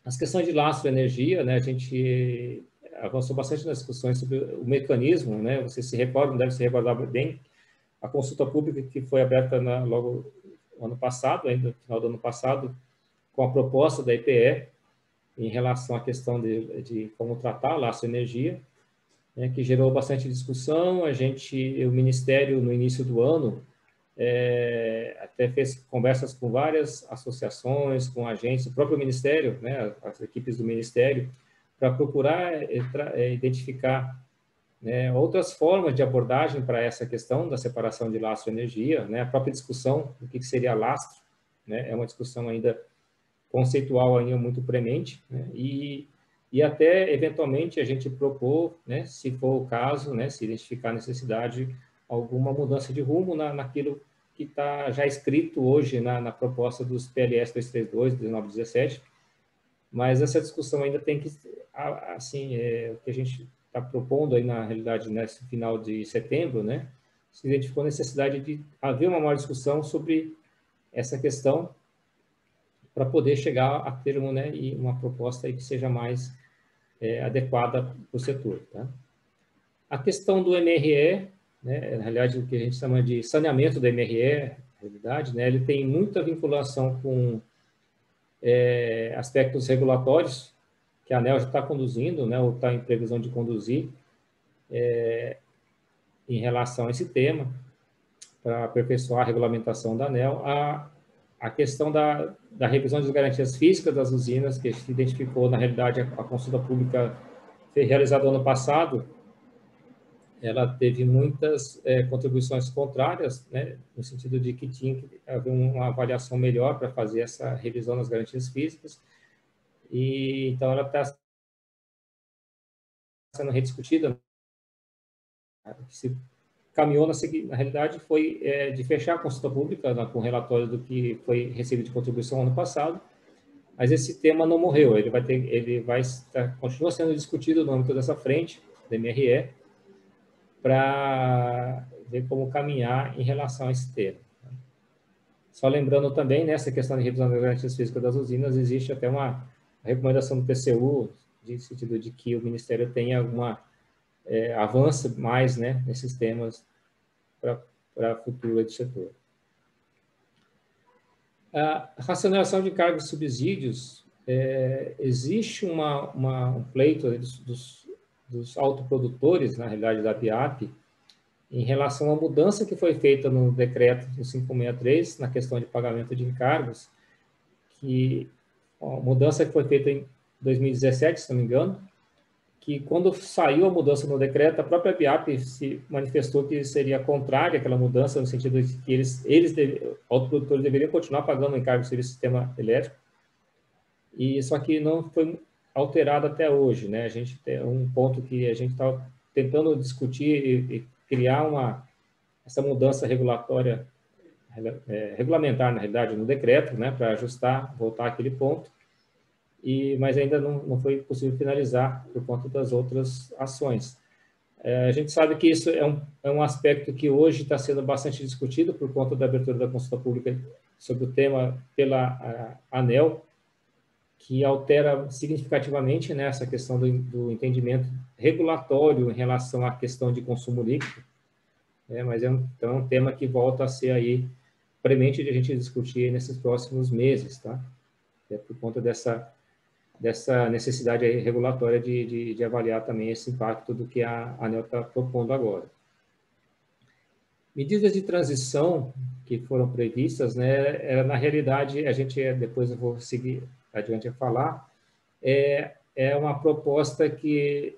As questões de lastro de energia, né, a gente avançou bastante nas discussões sobre o mecanismo, né, vocês se recordam, devem se recordar bem, a consulta pública que foi aberta logo no ano passado, ainda no final do ano passado, com a proposta da EPE, em relação à questão de como tratar o lastro de energia, né, que gerou bastante discussão. O Ministério, no início do ano, até fez conversas com várias associações, com agências, o próprio Ministério, né, as equipes do Ministério, para procurar identificar, né, outras formas de abordagem para essa questão da separação de lastro e energia, né, a própria discussão do que seria lastro, né, é uma discussão ainda conceitual, ainda muito premente, né, e até, eventualmente, a gente propor, né, se for o caso, né, se identificar a necessidade, alguma mudança de rumo naquilo que está já escrito hoje na proposta dos PLS 232, 1917, mas essa discussão ainda tem que, assim, o que a gente está propondo aí, na realidade, nesse final de setembro, né, se identificou a necessidade de haver uma maior discussão sobre essa questão para poder chegar a termo, né, e uma proposta aí que seja mais adequada para o setor. Tá? A questão do MRE, né, na realidade, o que a gente chama de saneamento do MRE, na realidade, né, ele tem muita vinculação com aspectos regulatórios que a ANEEL já está conduzindo, né, ou está em previsão de conduzir em relação a esse tema, para aperfeiçoar a regulamentação da ANEEL. A questão da revisão das garantias físicas das usinas, que se identificou, na realidade, a consulta pública foi realizada no ano passado, ela teve muitas contribuições contrárias, né, no sentido de que tinha que haver uma avaliação melhor para fazer essa revisão das garantias físicas, e então ela está sendo rediscutida. Se caminhou, na realidade, foi de fechar a consulta pública, com o relatório do que foi recebido de contribuição ano passado, mas esse tema não morreu, continua sendo discutido no âmbito dessa frente, da MRE, para ver como caminhar em relação a esse tema. Só lembrando também, nessa questão de revisão das garantias físicas das usinas, existe até uma recomendação do TCU, no sentido de que o Ministério tenha avance mais, né, nesses temas para a futura do setor. A racionalização de cargos e subsídios, existe um pleito dos autoprodutores, na realidade da BIAP, em relação à mudança que foi feita no decreto do 563, na questão de pagamento de encargos, a mudança que foi feita em 2017, se não me engano, que quando saiu a mudança no decreto, a própria BIAP se manifestou que seria contrária àquela mudança, no sentido de que autoprodutores deveriam continuar pagando o encargo do serviço do sistema elétrico, só que não foi alterado até hoje, né? A gente tem um ponto que a gente está tentando discutir e criar essa mudança regulatória, regulamentar, na realidade, no decreto, né, para voltar àquele ponto, mas ainda não foi possível finalizar por conta das outras ações. A gente sabe que isso é um aspecto que hoje está sendo bastante discutido por conta da abertura da consulta pública sobre o tema pela ANEEL, que altera significativamente, né, essa questão do entendimento regulatório em relação à questão de consumo líquido, mas então é um tema que volta a ser aí premente de a gente discutir nesses próximos meses, tá? Por conta dessa necessidade aí regulatória de avaliar também esse impacto do que a ANEEL está propondo agora. Medidas de transição que foram previstas, né, na realidade, depois eu vou seguir adiante a falar, é uma proposta que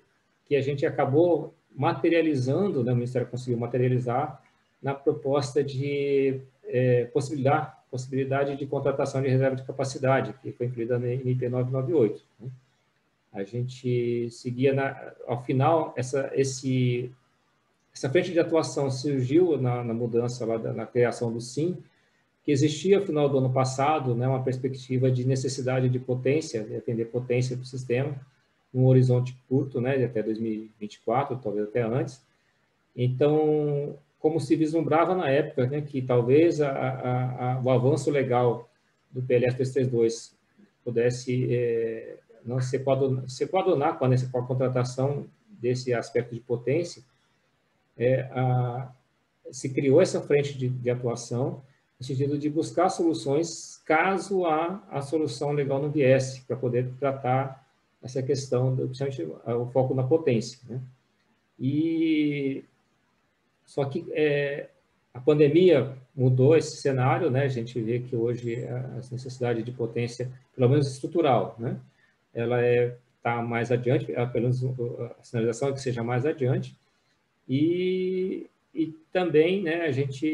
a gente acabou materializando, né, o Ministério conseguiu materializar na proposta de possibilidade de contratação de reserva de capacidade, que foi incluída na MP 998. Né? A gente seguia, ao final, essa frente de atuação surgiu na mudança, lá na criação do SIM, que existia, no final do ano passado, né, uma perspectiva de necessidade de potência, de atender potência do sistema, num horizonte curto, né, de até 2024, talvez até antes. Então, como se vislumbrava na época, né, que talvez o avanço legal do PLS 232 pudesse não se coadunar com a contratação desse aspecto de potência, se criou essa frente de atuação no sentido de buscar soluções caso a solução legal não viesse, para poder tratar essa questão, principalmente o foco na potência, né? Só que a pandemia mudou esse cenário, né? A gente vê que hoje a necessidade de potência, pelo menos estrutural, né? Ela está mais adiante, pelo menos a sinalização é que seja mais adiante, e também, né, a gente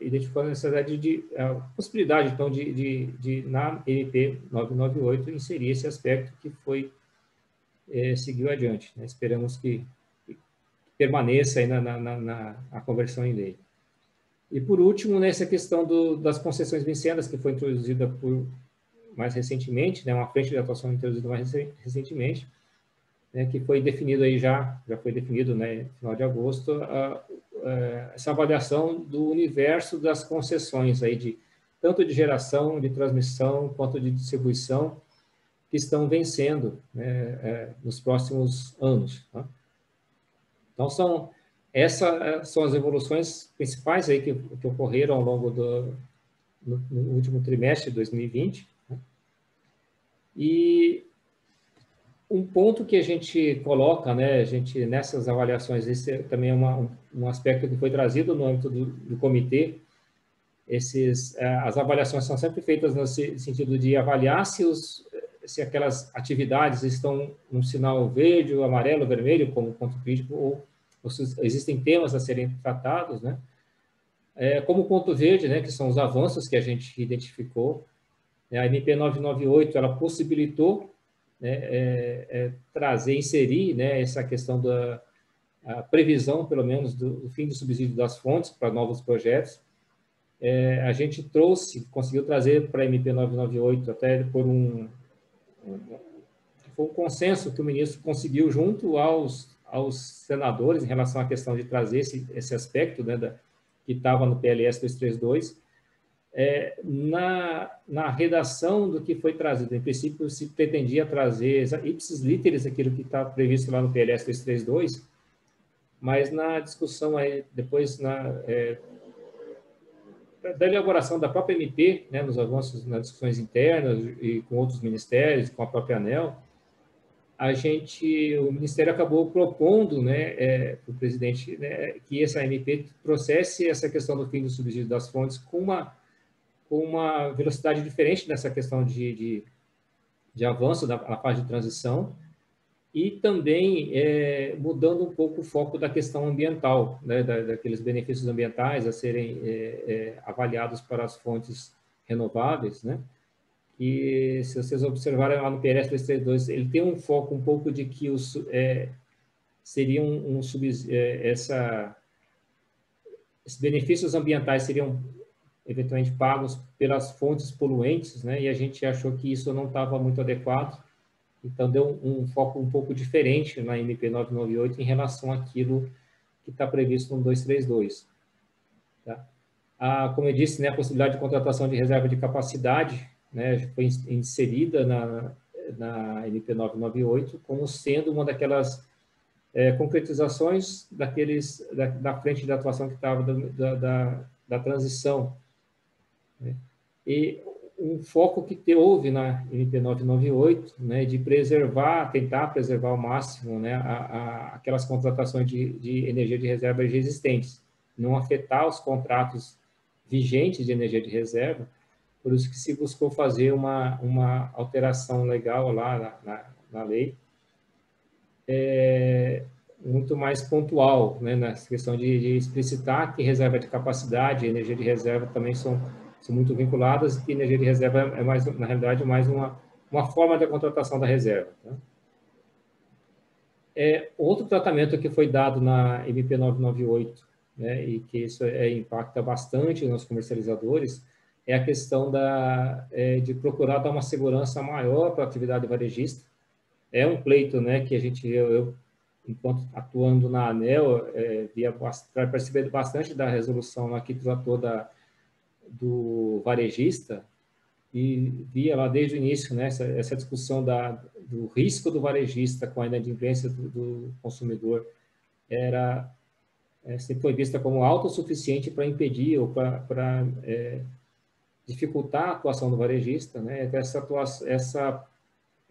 identificou a necessidade a possibilidade, então, de na MP 998 inserir esse aspecto que seguiu adiante, né? Esperamos que permaneça aí na conversão em lei. E, por último, nessa questão das concessões vincendas, que foi introduzida mais recentemente, né, uma frente de atuação introduzida mais recentemente, né, que foi definido aí já foi definido, né, no final de agosto, essa avaliação do universo das concessões aí tanto de geração, de transmissão, quanto de distribuição, que estão vencendo, né, nos próximos anos, tá? Então, essas são as evoluções principais aí que ocorreram ao longo no último trimestre de 2020, né? E um ponto que a gente coloca, né, nessas avaliações, esse também é um aspecto que foi trazido no âmbito do comitê. As avaliações são sempre feitas no sentido de avaliar se aquelas atividades estão num sinal verde, ou amarelo, ou vermelho, como ponto crítico, ou se existem temas a serem tratados, né? Como ponto verde, né, que são os avanços que a gente identificou. A MP 998, ela possibilitou, né, inserir, né, essa questão da previsão, pelo menos, do fim do subsídio das fontes para novos projetos. A gente conseguiu trazer para a MP 998, até por foi um consenso que o ministro conseguiu junto aos senadores em relação à questão de trazer esse aspecto, né, que estava no PLS 232, na redação do que foi trazido. Em princípio, se pretendia trazer ipsis literis aquilo que está previsto lá no PLS 232, mas na discussão aí, depois da elaboração da própria MP, né, nos avanços, nas discussões internas e com outros ministérios, com a própria ANEEL, o Ministério acabou propondo, né, para o presidente, né, que essa MP trouxesse essa questão do fim do subsídio das fontes com uma velocidade diferente nessa questão de avanço na fase de transição, e também mudando um pouco o foco da questão ambiental, né, daqueles benefícios ambientais a serem avaliados para as fontes renováveis, né? E se vocês observarem lá no PLS 232, ele tem um foco um pouco de que esses benefícios ambientais seriam eventualmente pagos pelas fontes poluentes, né? E a gente achou que isso não estava muito adequado, então deu um foco um pouco diferente na MP 998 em relação àquilo que está previsto no 232. Tá? Como eu disse, né, a possibilidade de contratação de reserva de capacidade, né, foi inserida na MP 998 como sendo uma daquelas concretizações da frente de atuação que estava da transição, né? E um foco que houve na MP 998, né, de tentar preservar ao máximo, né, aquelas contratações de energia de reserva já existentes, não afetar os contratos vigentes de energia de reserva. Por isso que se buscou fazer uma alteração legal lá na lei, muito mais pontual, né, nessa questão de explicitar que reserva de capacidade e energia de reserva também são muito vinculadas, e que energia de reserva é mais, na realidade, mais uma forma da contratação da reserva. Tá? Outro tratamento que foi dado na MP 998, né, e que isso impacta bastante nos comercializadores, é a questão de procurar dar uma segurança maior para a atividade varejista. É um pleito, né, que eu enquanto atuando na ANEEL, percebi bastante da resolução lá que tratou do varejista, e via lá desde o início, né, essa discussão do risco do varejista com a inadimplência do consumidor sempre foi vista como autossuficiente para impedir ou para dificultar a atuação do varejista, né?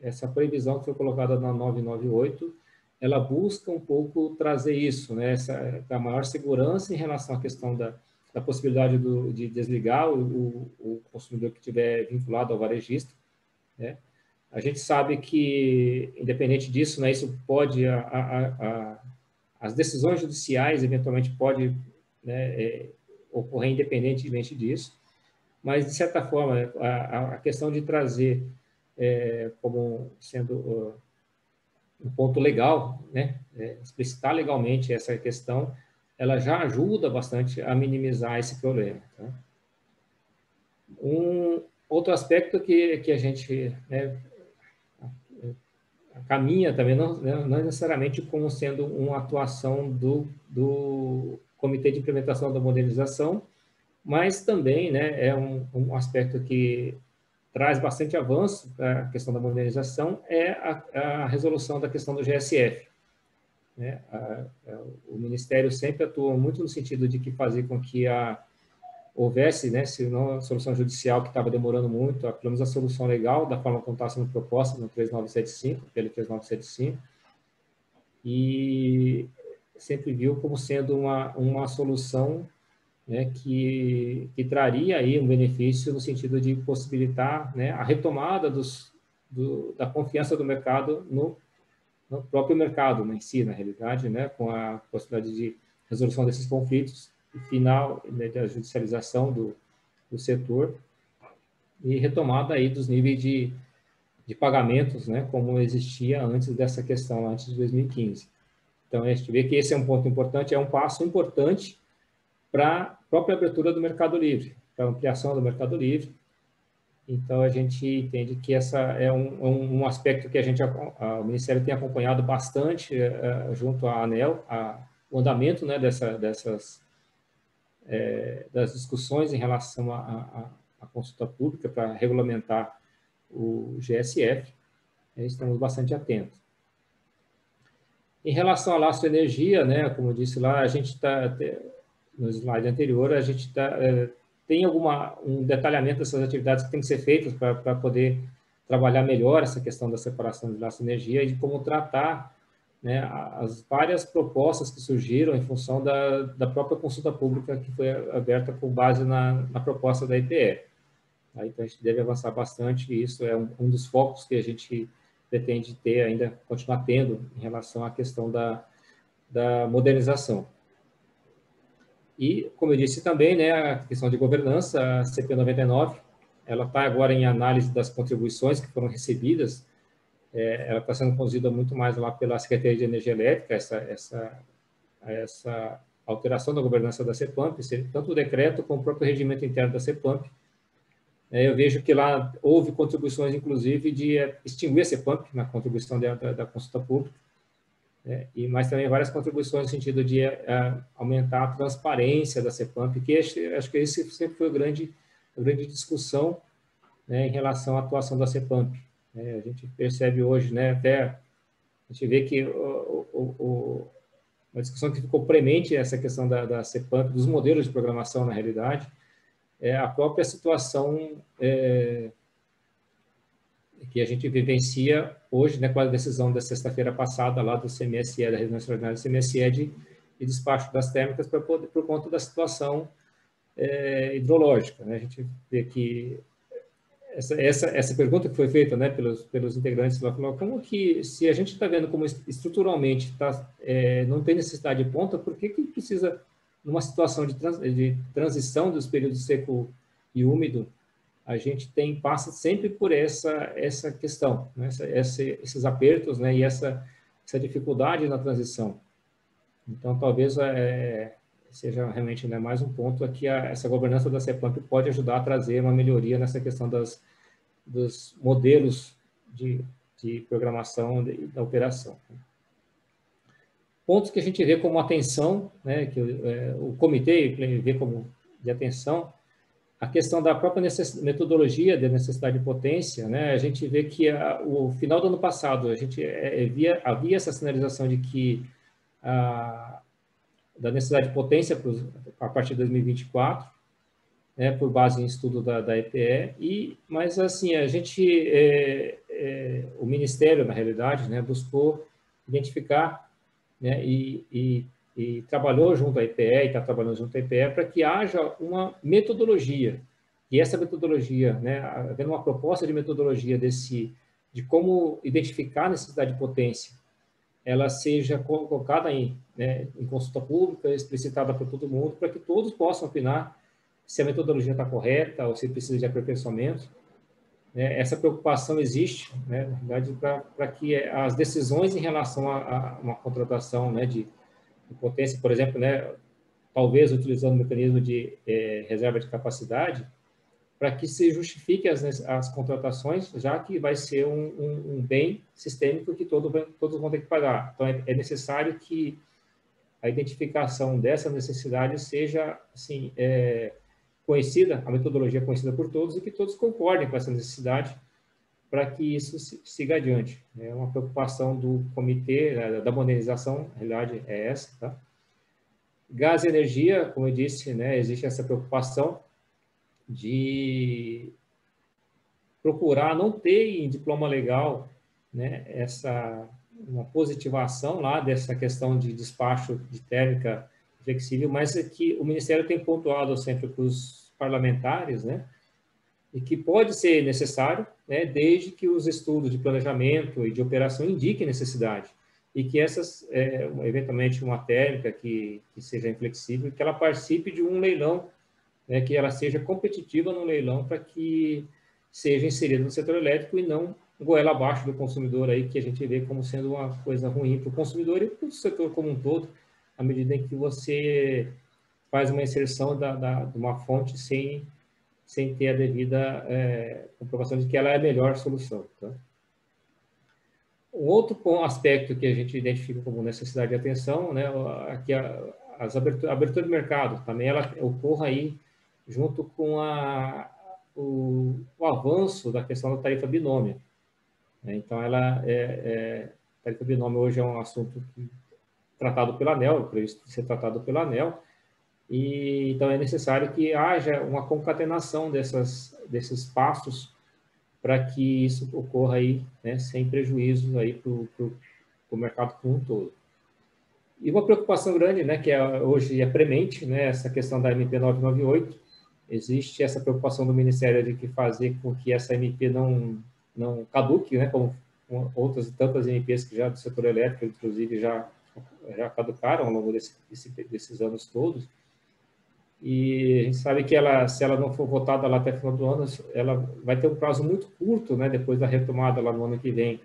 Essa previsão que foi colocada na 998, ela busca um pouco trazer isso, né? Da maior segurança em relação à questão da possibilidade de desligar o consumidor que estiver vinculado ao varejista, né? A gente sabe que, independente disso, né, isso pode, as decisões judiciais, eventualmente, podem, né, ocorrer independentemente disso, mas, de certa forma, a questão de trazer como sendo um ponto legal, né, explicitar legalmente essa questão, ela já ajuda bastante a minimizar esse problema. Tá? Outro aspecto que a gente, né, caminha também, não necessariamente como sendo uma atuação do Comitê de Implementação da Modernização, mas também, né, é um aspecto que traz bastante avanço para a questão da modernização, é a resolução da questão do GSF. Né? O Ministério sempre atuou muito no sentido de que fazer com que houvesse, né, se não a solução judicial que estava demorando muito, pelo menos a solução legal, da forma como está sendo proposta no 3975, pelo 3975, e sempre viu como sendo uma solução, né, que traria aí um benefício no sentido de possibilitar, né, a retomada da confiança do mercado no próprio mercado, né, em si, na realidade, né, com a possibilidade de resolução desses conflitos, e final, né, da judicialização do setor e retomada aí dos níveis de pagamentos, né, como existia antes dessa questão, antes de 2015. Então, a gente vê que esse é um ponto importante, é um passo importante para a própria abertura do mercado livre, para a ampliação do mercado livre. Então, a gente entende que essa é um aspecto que o Ministério tem acompanhado bastante junto à ANEEL, o andamento, né, das discussões em relação à consulta pública para regulamentar o GSF. Estamos bastante atentos. Em relação ao lastro de energia, né, como eu disse lá, a gente está, no slide anterior, a gente tem um detalhamento dessas atividades que tem que ser feitas para poder trabalhar melhor essa questão da separação de lastro de energia e de como tratar, né, as várias propostas que surgiram em função da própria consulta pública que foi aberta com base na proposta da IPE. Então, a gente deve avançar bastante e isso é um dos focos que a gente pretende ter ainda, continuar tendo em relação à questão da modernização. E, como eu disse também, né, a questão de governança, a CP 99, ela está agora em análise das contribuições que foram recebidas, ela está sendo conduzida muito mais lá pela Secretaria de Energia Elétrica, essa alteração da governança da CEPAMP, tanto o decreto como o próprio regimento interno da CEPAMP. Eu vejo que lá houve contribuições, inclusive, de extinguir a CEPAMP na contribuição da consulta pública, mas também várias contribuições no sentido de aumentar a transparência da CEPAMP, que acho que esse sempre foi a grande discussão, né, em relação à atuação da CEPAMP. A gente percebe hoje, né, até a gente vê que uma discussão que ficou premente essa questão da CEPAMP, dos modelos de programação, na realidade, é a própria situação que a gente vivencia hoje, né, com a decisão da sexta-feira passada lá do CMSE, da reunião extraordinária do CMSE de despacho das térmicas por conta da situação hidrológica. Né? A gente vê que essa pergunta que foi feita, né, pelos integrantes lá, falou, como que, se a gente está vendo como estruturalmente não tem necessidade de ponta, por que precisa, numa situação de transição dos períodos seco e úmido, a gente passa sempre por essa questão, né, esses apertos, né, e essa dificuldade na transição. Então, talvez seja realmente, né, mais um ponto aqui, essa governança da CEPLAMP pode ajudar a trazer uma melhoria nessa questão dos modelos de programação da operação. Pontos que a gente vê como atenção, né, que o comitê vê como de atenção, a questão da própria metodologia de necessidade de potência, né, a gente vê que o final do ano passado a gente havia essa sinalização de que da necessidade de potência a partir de 2024, né, por base em estudo da EPE, mas assim, a gente, o Ministério, na realidade, né, buscou identificar, né, e trabalhou junto à EPE, e está trabalhando junto à EPE, para que haja uma metodologia, e essa metodologia, né, havendo uma proposta de metodologia de como identificar a necessidade de potência, ela seja colocada né, em consulta pública, explicitada para todo mundo, para que todos possam opinar se a metodologia está correta ou se precisa de aperfeiçoamento. Né? Essa preocupação existe, né, na verdade, para que as decisões em relação a uma contratação, né, de potência, por exemplo, né, talvez utilizando o mecanismo de reserva de capacidade, para que se justifique as contratações, já que vai ser um bem sistêmico que todos vão ter que pagar. Então, é necessário que a identificação dessa necessidade seja assim, conhecida, a metodologia conhecida por todos, e que todos concordem com essa necessidade para que isso siga adiante. É uma preocupação do comitê, da modernização, na realidade é essa. Tá? Gás e energia, como eu disse, né, existe essa preocupação de procurar não ter em diploma legal, né, uma positivação lá dessa questão de despacho de térmica flexível, mas é que o Ministério tem pontuado sempre para os parlamentares, né, e que pode ser necessário, né, desde que os estudos de planejamento e de operação indiquem necessidade, e que eventualmente uma térmica que seja inflexível, que ela participe de um leilão, né, que ela seja competitiva no leilão para que seja inserida no setor elétrico e não goela abaixo do consumidor, aí, que a gente vê como sendo uma coisa ruim para o consumidor e para o setor como um todo, à medida em que você faz uma inserção de uma fonte sem ter a devida comprovação de que ela é a melhor solução. Tá? Um outro aspecto que a gente identifica como necessidade de atenção, né, aqui a abertura de mercado, também ela ocorra aí junto com o avanço da questão da tarifa binômio. Então, a tarifa binômio hoje é um assunto tratado pela ANEEL, previsto ser tratado pela ANEEL, e então é necessário que haja uma concatenação desses passos para que isso ocorra aí, né, sem prejuízo aí para o mercado como um todo. E uma preocupação grande, né, que hoje é premente, né, essa questão da MP 998, existe essa preocupação do Ministério de que fazer com que essa MP não caduque, né, como outras tantas MPs que já do setor elétrico, inclusive, já caducaram ao longo desses anos todos. E a gente sabe que se ela não for votada lá até o final do ano, ela vai ter um prazo muito curto, né, depois da retomada lá no ano que vem,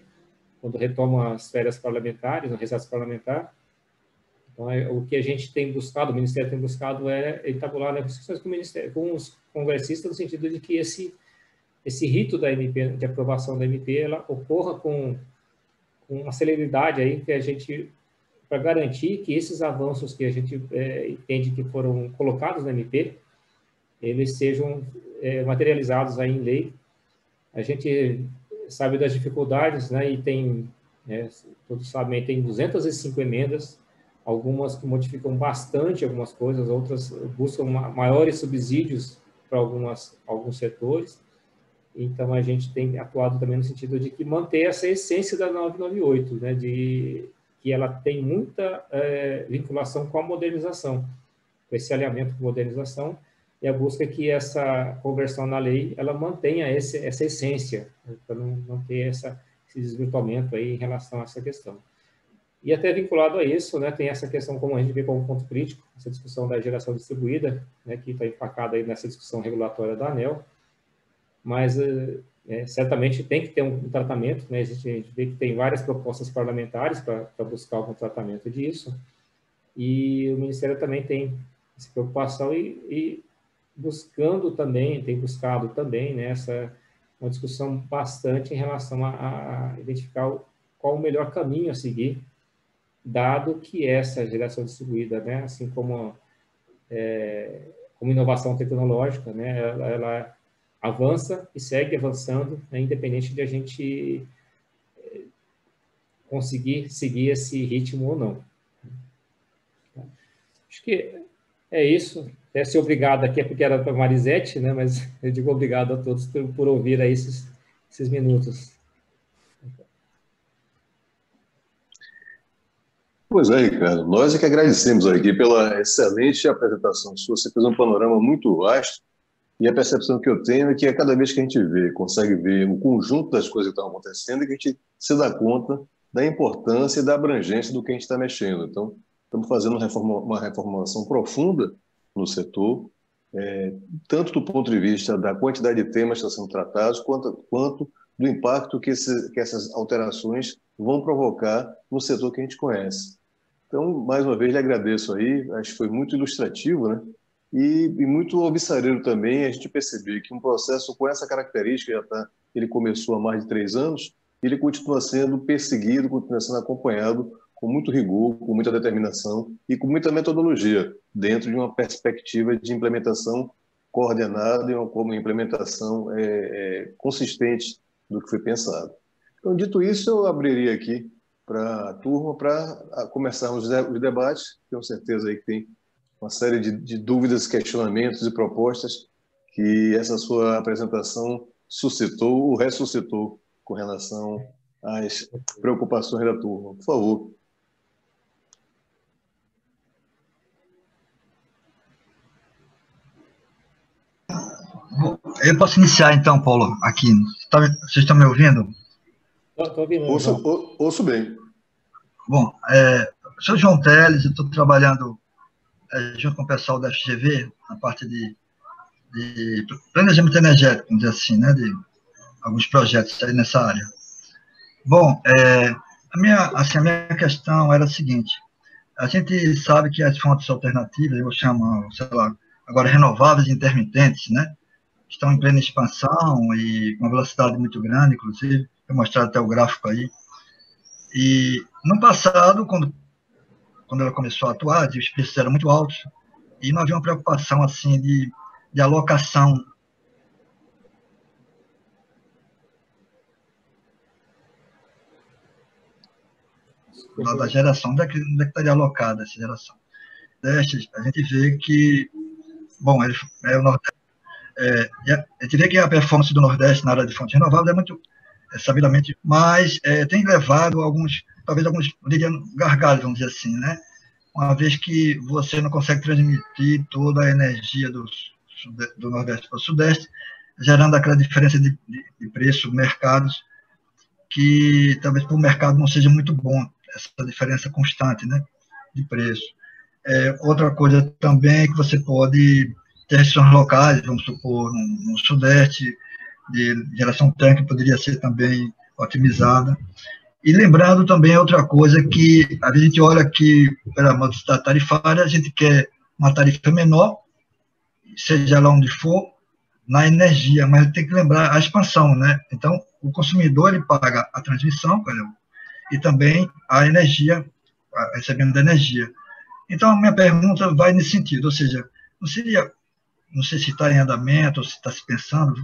quando retoma as férias parlamentares, o recesso parlamentar. Então, o que a gente tem buscado, o Ministério tem buscado entabular negociações com os congressistas, no sentido de que esse rito da MP, de aprovação da MP, ela ocorra com uma celeridade aí que a gente, para garantir que esses avanços que a gente entende que foram colocados na MP, eles sejam materializados aí em lei. A gente sabe das dificuldades, né, e todos sabem, tem 205 emendas, algumas que modificam bastante algumas coisas, outras buscam maiores subsídios para alguns setores. Então, a gente tem atuado também no sentido de que manter essa essência da 998, né, que ela tem muita vinculação com a modernização, com esse alinhamento com a modernização, e a busca que essa conversão na lei, ela mantenha essa essência, né, para não ter esse desvirtuamento aí em relação a essa questão. E até vinculado a isso, né, tem essa questão, como a gente vê como ponto crítico, essa discussão da geração distribuída, né, que está empacada aí nessa discussão regulatória da ANEEL, mas certamente tem que ter um tratamento, né, a gente vê que tem várias propostas parlamentares para buscar algum tratamento disso, e o Ministério também tem essa preocupação e buscando também, tem buscado também, né, uma discussão bastante em relação a identificar qual o melhor caminho a seguir, dado que essa geração distribuída, né, assim como inovação tecnológica, né, ela avança e segue avançando, né, independente de a gente conseguir seguir esse ritmo ou não. Acho que é isso. Até ser obrigado aqui é porque era para a Marisete, né, mas eu digo obrigado a todos por ouvir aí esses minutos. Pois é, Ricardo. Nós é que agradecemos aqui pela excelente apresentação sua. Você fez um panorama muito vasto e a percepção que eu tenho é que a cada vez que a gente consegue ver o conjunto das coisas que estão acontecendo, é que a gente se dá conta da importância e da abrangência do que a gente está mexendo. Então, estamos fazendo uma reformulação profunda no setor, tanto do ponto de vista da quantidade de temas que estão sendo tratados, quanto do impacto que essas alterações vão provocar no setor que a gente conhece. Então, mais uma vez, lhe agradeço aí, acho que foi muito ilustrativo, né? E muito obsareiro também a gente perceber que um processo com essa característica, ele começou há mais de 3 anos, ele continua sendo perseguido, continua sendo acompanhado com muito rigor, com muita determinação e com muita metodologia, dentro de uma perspectiva de implementação coordenada e uma implementação consistente do que foi pensado. Então, dito isso, eu abriria aqui para a turma para começarmos os debates. Tenho certeza aí que tem uma série de dúvidas, questionamentos e propostas que essa sua apresentação suscitou ou ressuscitou com relação às preocupações da turma. Por favor. Eu posso iniciar, então, Paulo, aqui. Vocês estão me ouvindo? Estou ouvindo. Ouço bem. Bom, eu sou João Teles, eu estou trabalhando junto com o pessoal da FGV, na parte de planejamento energético, vamos dizer assim, né, de alguns projetos aí nessa área. Bom, a minha questão era a seguinte: a gente sabe que as fontes alternativas, eu chamo, sei lá, agora renováveis e intermitentes, né, estão em plena expansão e com uma velocidade muito grande, inclusive, eu mostrado até o gráfico aí. E no passado, quando ela começou a atuar, os preços eram muito altos e não havia uma preocupação assim de alocação da geração. Onde é que estaria alocada essa geração? A gente vê que, bom, o Nordeste, eu diria que a performance do Nordeste na área de fontes renováveis é muito, sabidamente, mas tem levado talvez alguns, eu diria, gargalos, vamos dizer assim, né? Uma vez que você não consegue transmitir toda a energia do Nordeste para o Sudeste, gerando aquela diferença de preço, mercados, que talvez para o mercado não seja muito bom, essa diferença constante, né, de preço. Outra coisa também é que você pode ter restrições locais, vamos supor, no Sudeste, de geração térmica poderia ser também otimizada. E lembrando também outra coisa, que a gente olha que, pela modalidade tarifária, a gente quer uma tarifa menor, seja lá onde for, na energia, mas tem que lembrar a expansão, né? Então, o consumidor ele paga a transmissão, e também a energia, recebendo a energia. Então, a minha pergunta vai nesse sentido, ou seja, não sei se está em andamento, ou se está se pensando,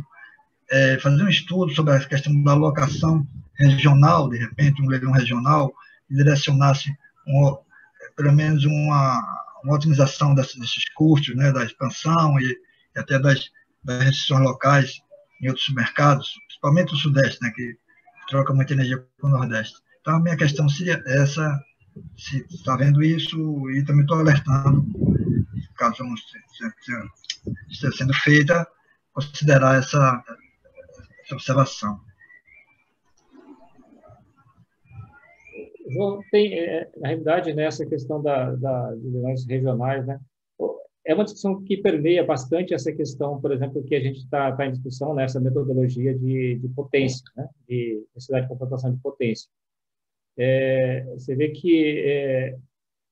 fazer um estudo sobre a questão da alocação regional, de repente, um leilão regional, e direcionasse pelo menos uma otimização desses custos, né, da expansão e até das restrições locais em outros mercados, principalmente o Sudeste, né, que troca muita energia com o Nordeste. Então, a minha questão seria essa, se está vendo isso, e também estou alertando, caso não esteja sendo feita, considerar essa observação. João, na realidade, nessa questão de leilões regionais, né, é uma discussão que permeia bastante essa questão, por exemplo, que a gente está em discussão nessa metodologia de potência, né, de necessidade de computação de potência. Você vê que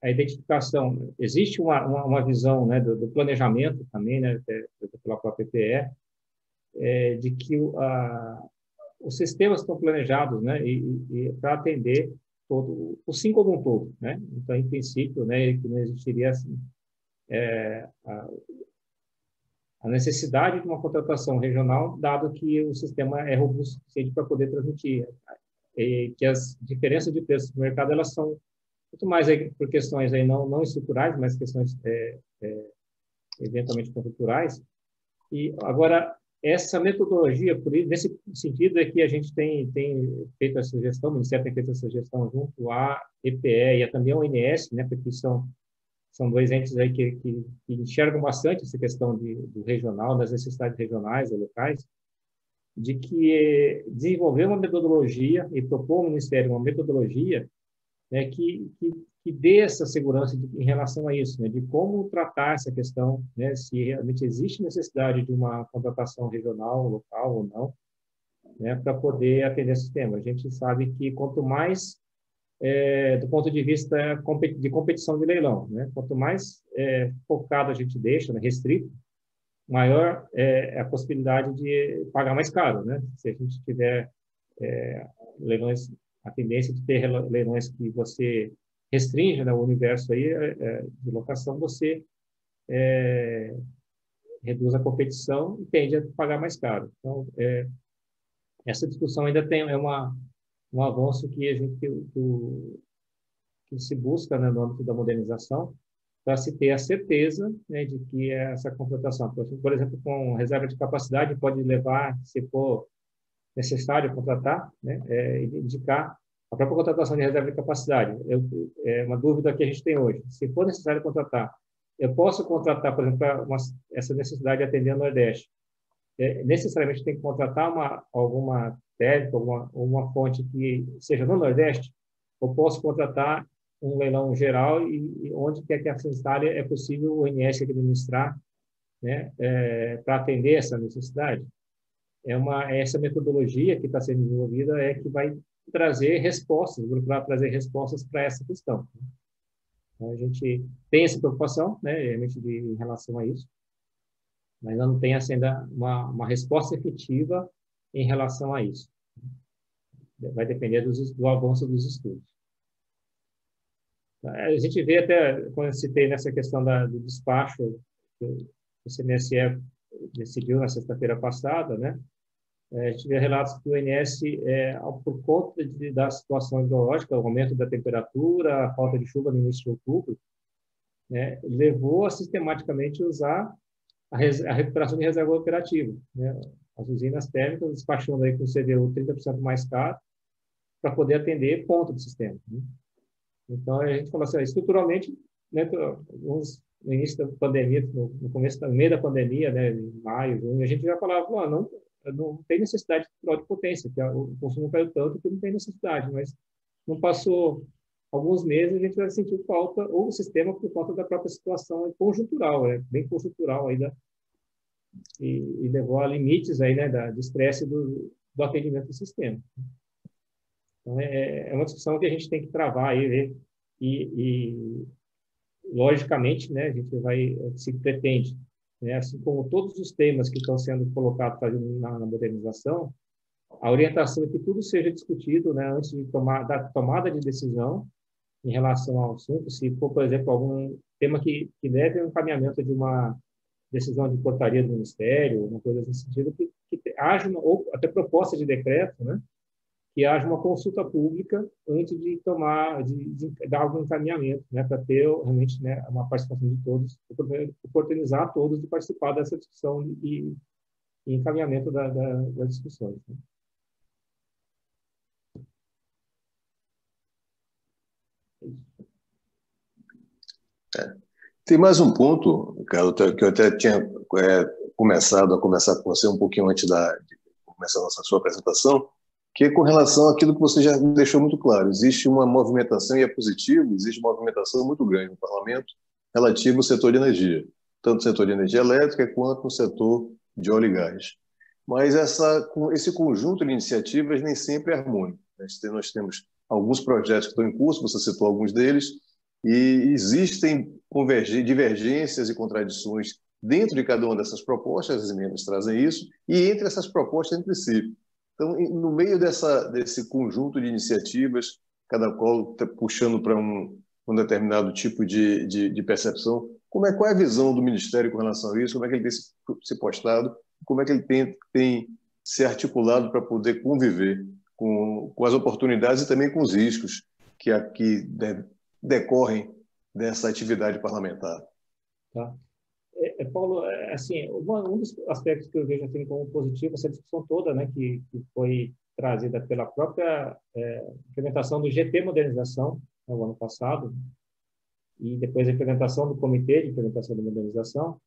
a identificação, existe uma visão, né, do planejamento também, né, pela própria EPE, de que os sistemas estão planejados, né, e para atender todo o SIM como um todo, né? Então, em princípio, né, que não existiria assim, a necessidade de uma contratação regional, dado que o sistema é robusto o suficiente para poder transmitir, e que as diferenças de preços do mercado elas são muito mais aí por questões aí não estruturais, mas questões eventualmente conjunturais. E agora essa metodologia, nesse sentido, é que a gente tem feito essa sugestão, o Ministério tem feito essa sugestão junto à EPE e também ao ONS, né, porque são dois entes aí que enxergam bastante essa questão do regional, das necessidades regionais ou locais, de que desenvolver uma metodologia e propor ao Ministério uma metodologia, né, que dê essa segurança em relação a isso, né, de como tratar essa questão, né, se realmente existe necessidade de uma contratação regional, local ou não, né, para poder atender esse tema. A gente sabe que quanto mais, do ponto de vista de competição de leilão, né, quanto mais focado a gente deixa, né, restrito, maior é a possibilidade de pagar mais caro, né? Se a gente tiver leilões, a tendência de ter leilões que você restringe, né, o universo aí de locação, você reduz a competição e tende a pagar mais caro. Então, essa discussão ainda tem um avanço que a gente que se busca, né, no âmbito da modernização, para se ter a certeza, né, de que essa contratação, por exemplo, com reserva de capacidade, pode levar, se for necessário contratar, né, indicar a própria contratação de reserva de capacidade. É uma dúvida que a gente tem hoje. Se for necessário contratar, eu posso contratar, por exemplo, essa necessidade de atender o Nordeste. Necessariamente tem que contratar alguma técnica, uma fonte que seja no Nordeste, ou posso contratar um leilão geral e onde quer que essa instale é possível o ONS administrar, né, para atender essa necessidade. Essa metodologia que está sendo desenvolvida que vai trazer respostas, para essa questão. Então, a gente tem essa preocupação, né, realmente em relação a isso, mas não tem ainda uma resposta efetiva em relação a isso. Vai depender do avanço dos estudos. A gente vê até, quando eu citei nessa questão do despacho, que o CMSE decidiu na sexta-feira passada, né? A gente vê relatos que o ONS, por conta da situação hidrológica, o aumento da temperatura, a falta de chuva no início de outubro, né, levou a sistematicamente usar a recuperação de reserva operativa, né? As usinas térmicas despachando aí com CDU 30% mais caro para poder atender ponto do sistema, né? Então, a gente falou assim, estruturalmente, né, no início da pandemia, no meio da pandemia, né, em maio, junho, a gente já falava, não tem necessidade de potência, que o consumo caiu tanto que não tem necessidade, mas não passou alguns meses, a gente vai sentir falta, ou o sistema por conta da própria situação conjuntural, bem conjuntural ainda, e levou a limites aí, né, de estresse do atendimento do sistema. Então, é uma discussão que a gente tem que travar aí, e logicamente, né, a gente se pretende, né, assim como todos os temas que estão sendo colocados na modernização, a orientação é que tudo seja discutido, né, antes da tomada de decisão em relação ao assunto. Se for, por exemplo, algum tema que leve ao encaminhamento de uma decisão de portaria do Ministério, uma coisa nesse sentido, que haja ou até proposta de decreto, né, que haja uma consulta pública antes de dar algum encaminhamento, né, para ter realmente, né, uma participação de todos, oportunizar a todos de participar dessa discussão e encaminhamento das discussões, né. Tem mais um ponto, Ricardo, que eu até tinha começado a conversar com você um pouquinho antes de começar a sua apresentação, que é com relação àquilo que você já deixou muito claro. Existe uma movimentação, e é positivo, existe uma movimentação muito grande no parlamento relativa ao setor de energia, tanto no setor de energia elétrica quanto no setor de óleo e gás. Mas esse conjunto de iniciativas nem sempre é harmônico. Nós temos alguns projetos que estão em curso, você citou alguns deles, E existem divergências e contradições dentro de cada uma dessas propostas, as emendas trazem isso, e entre essas propostas entre si. Então, no meio desse conjunto de iniciativas, cada qual puxando para um determinado tipo de percepção, qual é a visão do Ministério com relação a isso? Como é que ele tem se postado? Como é que ele tem se articulado para poder conviver com as oportunidades e também com os riscos que decorrem dessa atividade parlamentar? Tá. Paulo, assim, um dos aspectos que eu vejo assim, como positivo, essa discussão toda, né, que foi trazida pela própria implementação do GT Modernização no ano passado, e depois a implementação do Comitê de Implementação da Modernização,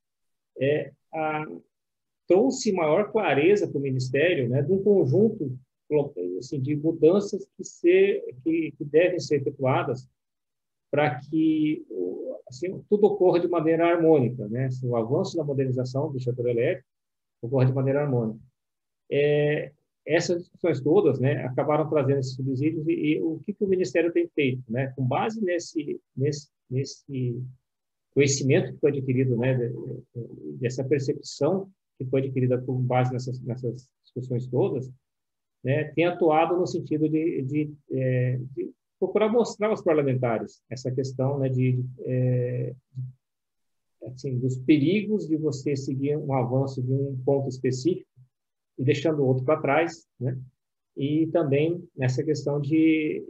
trouxe maior clareza para o Ministério, né, de um conjunto assim, de mudanças que devem ser efetuadas para que assim, tudo ocorra de maneira harmônica, né? O avanço da modernização do setor elétrico ocorre de maneira harmônica. Essas discussões todas, né, acabaram trazendo esses subsídios e o que o Ministério tem feito, né, com base nesse conhecimento que foi adquirido, né, dessa percepção que foi adquirida com base nessas discussões todas, né, tem atuado no sentido de procurar mostrar aos parlamentares essa questão, né, assim, dos perigos de você seguir um avanço de um ponto específico e deixando o outro para trás, né? E também nessa questão de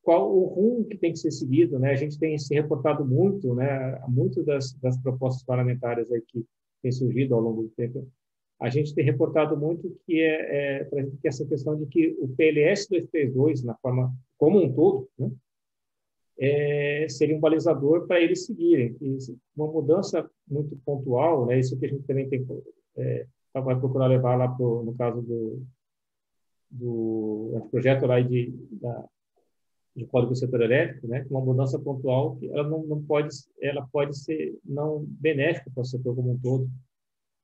qual o rumo que tem que ser seguido, né? A gente tem se reportado muito, né? Muito das propostas parlamentares aí que têm surgido ao longo do tempo. A gente tem reportpor muito que essa questão de que o PLS 232, na forma como um todo, né? Seria um balizador para eles seguirem. E uma mudança muito pontual, né? Isso que a gente também tem vai procurar levar lá no caso do projeto lá de Código do Setor Elétrico, né? Uma mudança pontual que ela pode ser não benéfica para o setor como um todo,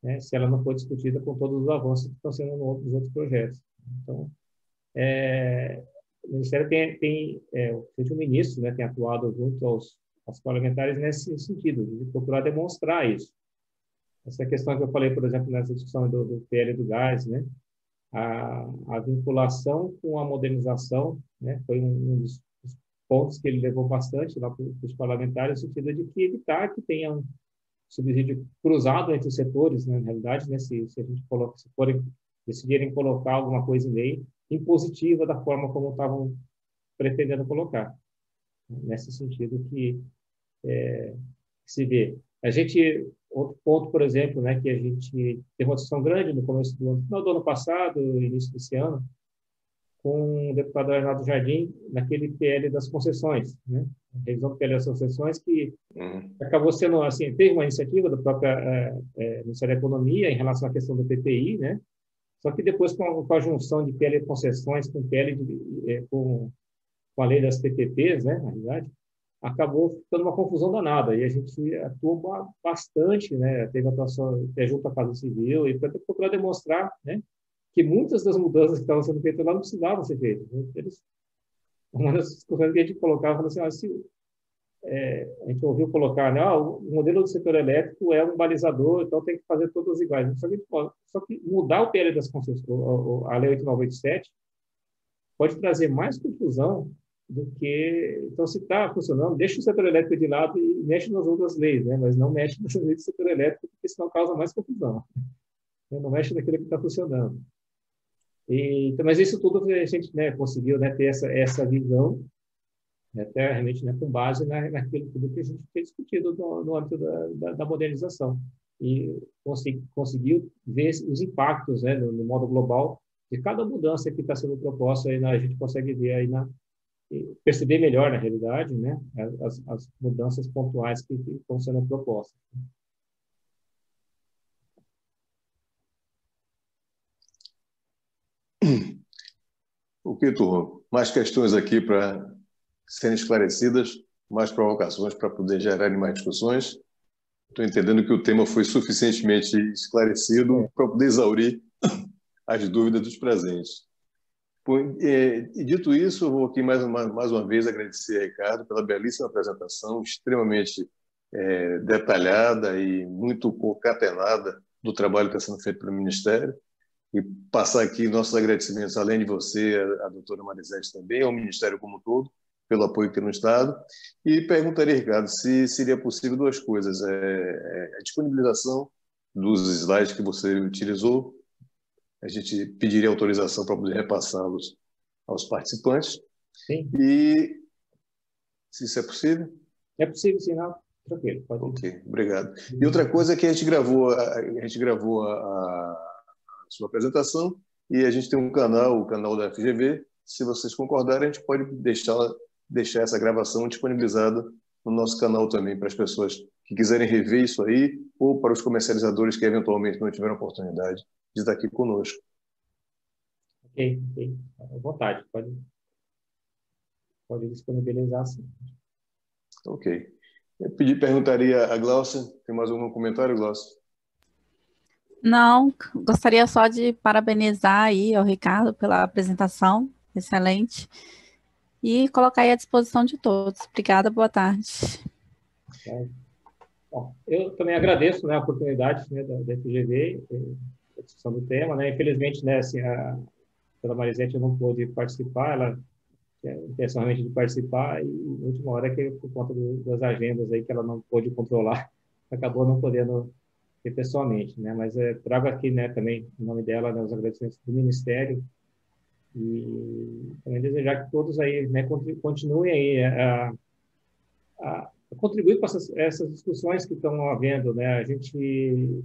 né? Se ela não for discutida com todos os avanços que estão sendo nos outros projetos. Então, o Ministério o ministro, né, tem atuado junto aos parlamentares nesse sentido, de procurar demonstrar isso. Essa questão que eu falei, por exemplo, nessa discussão do PL do gás, né, a vinculação com a modernização, né, foi um dos pontos que ele levou bastante lá para os parlamentares, no sentido de evitar que tenha um subsídio cruzado entre os setores, né, na realidade, né, se a gente decidirem colocar alguma coisa em lei impositiva da forma como estavam pretendendo colocar. Nesse sentido que se vê. Outro ponto, por exemplo, né, que a gente teve uma discussão grande no começo final do ano passado, início desse ano, com o deputado Arnaldo Jardim, naquele PL das concessões, né? A revisão do PL das concessões, que acabou sendo, assim, teve uma iniciativa do próprio Ministério da Economia em relação à questão do PPI, né? Só que depois, com a junção de PL de concessões com com a lei das PPPs, né, na realidade, acabou ficando uma confusão danada. E a gente atuou bastante, né, teve atuação junto à Casa Civil, e para procurar demonstrar, né, que muitas das mudanças que estavam sendo feitas lá não precisavam ser feitas. Uma das discussões que a gente colocava, assim, a gente ouviu colocar, né, o modelo do setor elétrico é um balizador, então tem que fazer todas iguais. Só que mudar o PL das concessões, a Lei 8987, pode trazer mais confusão do que... Então, se está funcionando, deixa o setor elétrico de lado e mexe nas outras leis, né, mas não mexe nas leis do setor elétrico, porque senão causa mais confusão. Não mexe naquilo que está funcionando. Mas isso tudo a gente, né, conseguiu, né, ter essa visão, até realmente, né, com base naquilo tudo que a gente tem discutido no âmbito da modernização. E conseguiu ver os impactos, né, no modo global de cada mudança que está sendo proposta. Aí, a gente consegue ver aí perceber melhor, na realidade, né, as mudanças pontuais que estão sendo propostas. Ok, turma. Mais questões aqui para serem esclarecidas, mais provocações para poder gerar mais discussões. Estou entendendo que o tema foi suficientemente esclarecido para poder exaurir as dúvidas dos presentes. E dito isso, eu vou aqui mais uma vez agradecer a Ricardo pela belíssima apresentação, extremamente detalhada e muito concatenada do trabalho que está sendo feito pelo Ministério. E passar aqui nossos agradecimentos, além de você, a doutora Marisete também, ao Ministério como um todo, pelo apoio que tem no Estado. E perguntaria, Ricardo, se seria possível duas coisas. A disponibilização dos slides que você utilizou, a gente pediria autorização para poder repassá-los aos participantes. Sim. E se isso é possível? É possível, sim, não. Tranquilo. Pode... Ok, obrigado. E outra coisa é que a gente gravou a sua apresentação e a gente tem um canal, o canal da FGV. Se vocês concordarem, a gente pode deixar essa gravação disponibilizada no nosso canal também, para as pessoas que quiserem rever isso aí, ou para os comercializadores que eventualmente não tiveram oportunidade de estar aqui conosco. Ok. À vontade, pode disponibilizar, sim. Ok. Perguntaria a Glaucia, tem mais algum comentário, Glaucia? Não, gostaria só de parabenizar aí ao Ricardo pela apresentação, excelente, e colocar aí à disposição de todos. Obrigada, boa tarde. Bom, eu também agradeço, né, a oportunidade, né, da FGV, a discussão do tema, né, infelizmente, né, assim, a doutora Marisete não pôde participar, ela tinha intenção realmente de participar, e na última hora, que por conta das agendas aí que ela não pôde controlar, acabou não podendo ir pessoalmente, né, mas trago aqui, né, também, em nome dela, né, os agradecimentos do Ministério, e também desejar que todos aí, né, continuem aí a contribuir com essas discussões que estão havendo, né? A gente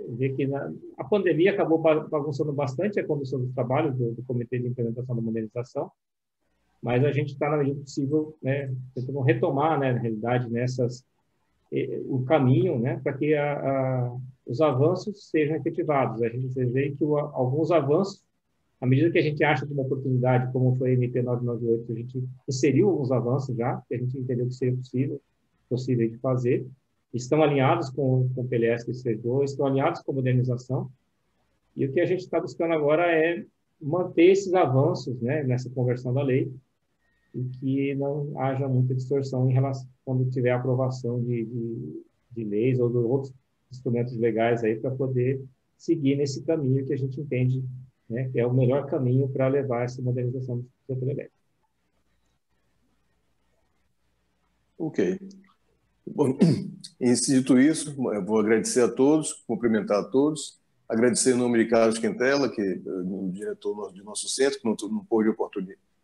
vê que a pandemia acabou bagunçando bastante a condução dos trabalhos do Comitê de Implementação da Modernização, mas a gente está, na medida do possível, né, tentando retomar, né, na realidade, o caminho, né, para que os avanços sejam efetivados. A gente vê que alguns avanços, à medida que a gente acha de uma oportunidade, como foi a MP 998, a gente inseriu alguns avanços já, que a gente entendeu que seria possível de fazer, estão alinhados com o PLS 332, estão alinhados com a modernização, e o que a gente está buscando agora é manter esses avanços, né, nessa conversão da lei, e que não haja muita distorção em relação quando tiver aprovação de leis ou de outros instrumentos legais aí para poder seguir nesse caminho que a gente entende, né, que é o melhor caminho para levar essa modernização do setor elétrico. Ok. Bom, dito isso, eu vou agradecer a todos, cumprimentar a todos, agradecer em nome de Carlos Quintela, o diretor de nosso centro, que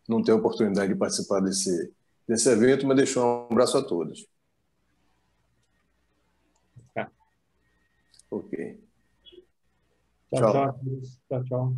não tem oportunidade de participar desse evento, mas deixou um abraço a todos. Tá. Ok. Tchau.